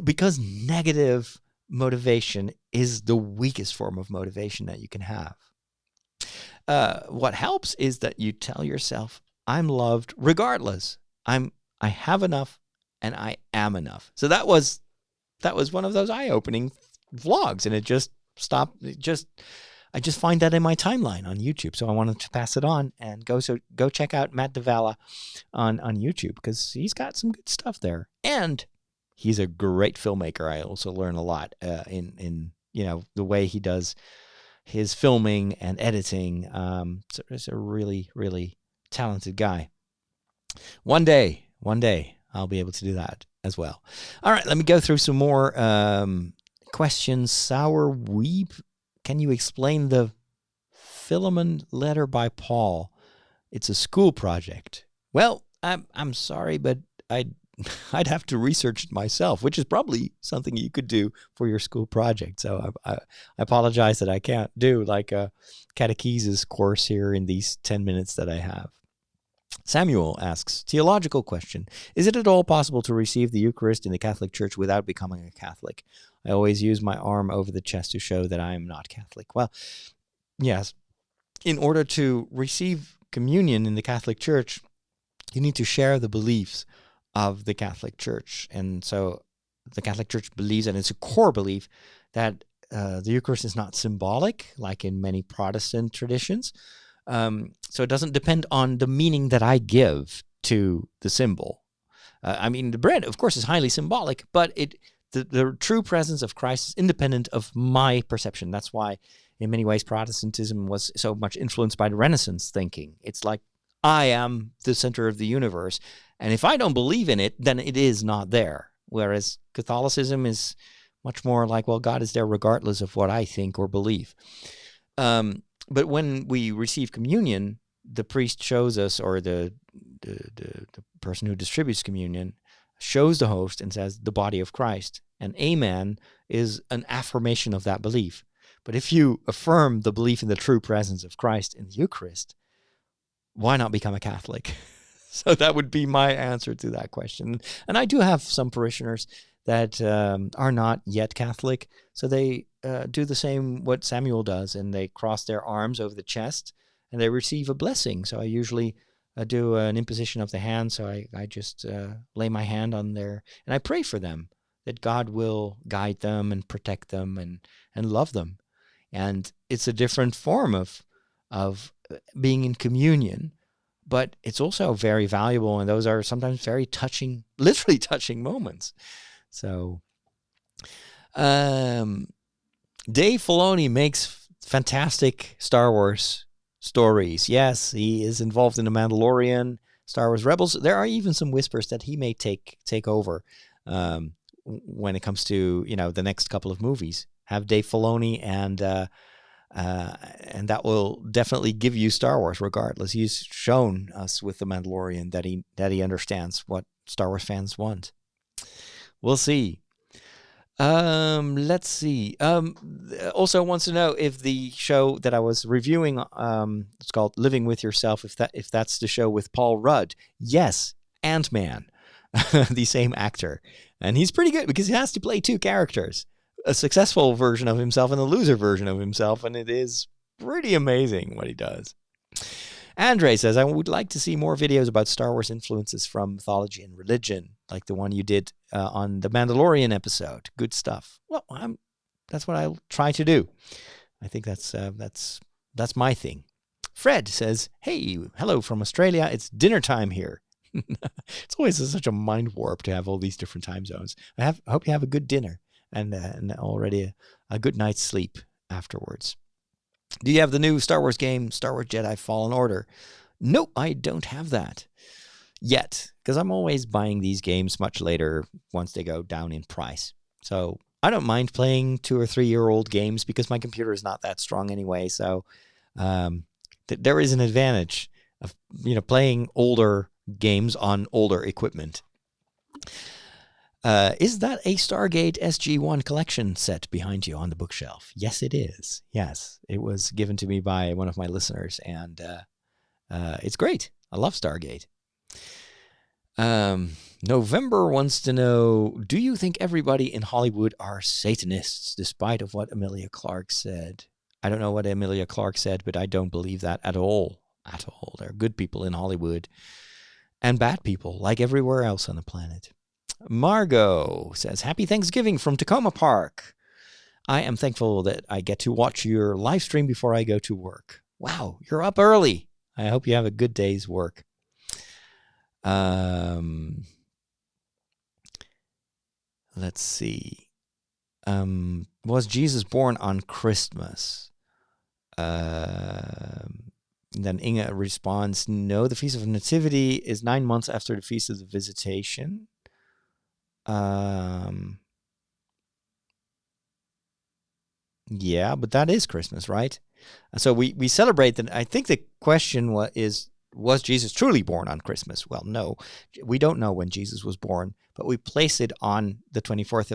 because negative motivation is the weakest form of motivation that you can have. What helps is that you tell yourself, I'm loved regardless. I have enough and I am enough. So that was one of those eye-opening vlogs, and it just stopped. I just find that in my timeline on YouTube, so I wanted to pass it on and go check out Matt DeValla on YouTube, because he's got some good stuff there, and he's a great filmmaker. I also learn a lot in the way he does his filming and editing. So he's a really, really talented guy. One day I'll be able to do that as well. All right, let me go through some more questions. Sour Weep. Can you explain the Philemon letter by Paul? It's a school project. Well, I'm sorry, but I'd have to research it myself, which is probably something you could do for your school project. So I apologize that I can't do like a catechesis course here in these 10 minutes that I have. Samuel asks, theological question. Is it at all possible to receive the Eucharist in the Catholic Church without becoming a Catholic? I always use my arm over the chest to show that I am not Catholic. Well, yes. In order to receive communion in the Catholic Church, you need to share the beliefs of the Catholic Church. And so the Catholic Church believes, and it's a core belief, that the Eucharist is not symbolic, like in many Protestant traditions. So it doesn't depend on the meaning that I give to the symbol. The bread, of course, is highly symbolic, but the true presence of Christ is independent of my perception. That's why, in many ways, Protestantism was so much influenced by the Renaissance thinking. It's like, I am the center of the universe, and if I don't believe in it, then it is not there. Whereas Catholicism is much more like, well, God is there regardless of what I think or believe. But when we receive communion, the priest shows us, or the person who distributes communion shows the host and says, the body of Christ. And amen is an affirmation of that belief. But if you affirm the belief in the true presence of Christ in the Eucharist, why not become a Catholic? So that would be my answer to that question. And I do have some parishioners that are not yet Catholic, so they do the same what Samuel does, and they cross their arms over the chest, and they receive a blessing. So I usually do an imposition of the hand, so I just lay my hand on there, and I pray for them, that God will guide them and protect them and love them. And it's a different form of being in communion, but it's also very valuable, and those are sometimes very touching, literally touching moments. So, Dave Filoni makes fantastic Star Wars stories. Yes, he is involved in The Mandalorian, Star Wars Rebels. There are even some whispers that he may take over when it comes to the next couple of movies. Have Dave Filoni, and that will definitely give you Star Wars regardless. He's shown us with The Mandalorian that he understands what Star Wars fans want. We'll see. Let's see. Also wants to know if the show that I was reviewing, it's called Living with Yourself, if that's the show with Paul Rudd. Yes, Ant-Man, the same actor. And he's pretty good because he has to play two characters, a successful version of himself and a loser version of himself, and it is pretty amazing what he does. Andre says, I would like to see more videos about Star Wars influences from mythology and religion, like the one you did on the Mandalorian episode. Good stuff. Well, that's what I try to do. I think that's my thing. Fred says, "Hey, hello from Australia. It's dinner time here." It's always such a mind warp to have all these different time zones. I hope you have a good dinner and already a good night's sleep afterwards. Do you have the new Star Wars game, Star Wars Jedi Fallen Order? No, I don't have that yet, because I'm always buying these games much later once they go down in price. So I don't mind playing 2 or 3 year old games because my computer is not that strong anyway. So there is an advantage of playing older games on older equipment. Is that a Stargate SG-1 collection set behind you on the bookshelf? Yes, it is. Yes, it was given to me by one of my listeners, and it's great. I love Stargate. November wants to know, do you think everybody in Hollywood are Satanists, despite of what Emilia Clarke said? I don't know what Emilia Clarke said, but I don't believe that at all. At all. There are good people in Hollywood and bad people, like everywhere else on the planet. Margot says, "Happy Thanksgiving from Tacoma Park. I am thankful that I get to watch your live stream before I go to work." Wow, you're up early. I hope you have a good day's work. Let's see. Was Jesus born on Christmas? Then Inga responds, "No, the Feast of Nativity is 9 months after the Feast of the Visitation." Yeah, but that is Christmas, right? So we celebrate that. I think the question was Jesus truly born on Christmas? Well, no, we don't know when Jesus was born, but we place it on the 25th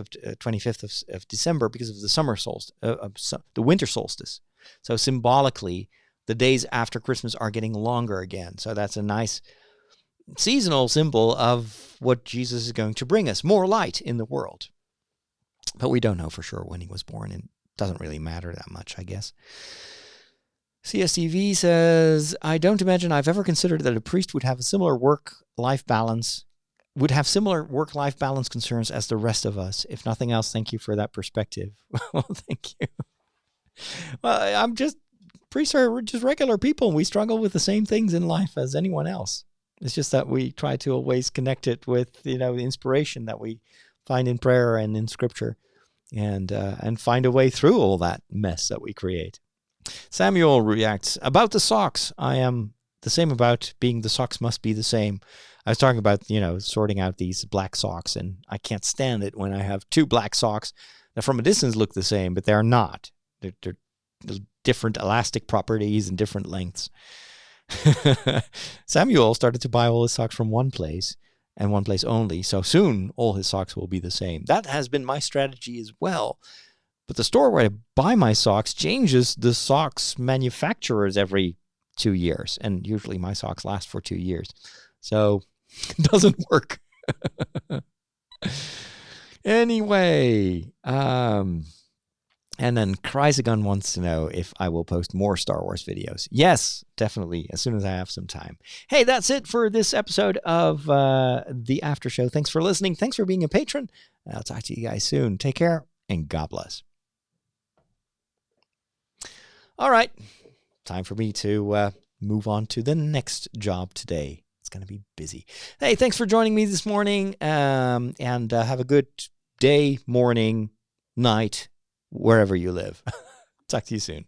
of December because of the summer solstice, the winter solstice. So symbolically, the days after Christmas are getting longer again. So that's a nice seasonal symbol of what Jesus is going to bring us, more light in the world. But we don't know for sure when he was born, and it doesn't really matter that much, I guess. CSTV says, "I don't imagine I've ever considered that a priest would have a similar work-life balance concerns as the rest of us. If nothing else, thank you for that perspective." Well, thank you. Well, priests are just regular people. We struggle with the same things in life as anyone else. It's just that we try to always connect it with, the inspiration that we find in prayer and in scripture, and find a way through all that mess that we create. Samuel reacts, "About the socks, I am the same about being the socks must be the same." I was talking about, sorting out these black socks, and I can't stand it when I have 2 black socks that from a distance look the same, but they're not. They're different elastic properties and different lengths. Samuel started to buy all his socks from one place and one place only, so soon all his socks will be the same. That has been my strategy as well. But the store where I buy my socks changes the socks manufacturers every 2 years, and usually my socks last for 2 years. So it doesn't work. Anyway, and then Chrysagon wants to know if I will post more Star Wars videos. Yes, definitely, as soon as I have some time. Hey, that's it for this episode of The After Show. Thanks for listening. Thanks for being a patron. I'll talk to you guys soon. Take care, and God bless. All right, time for me to move on to the next job today. It's going to be busy. Hey, thanks for joining me this morning, and have a good day, morning, night, wherever you live. Talk to you soon.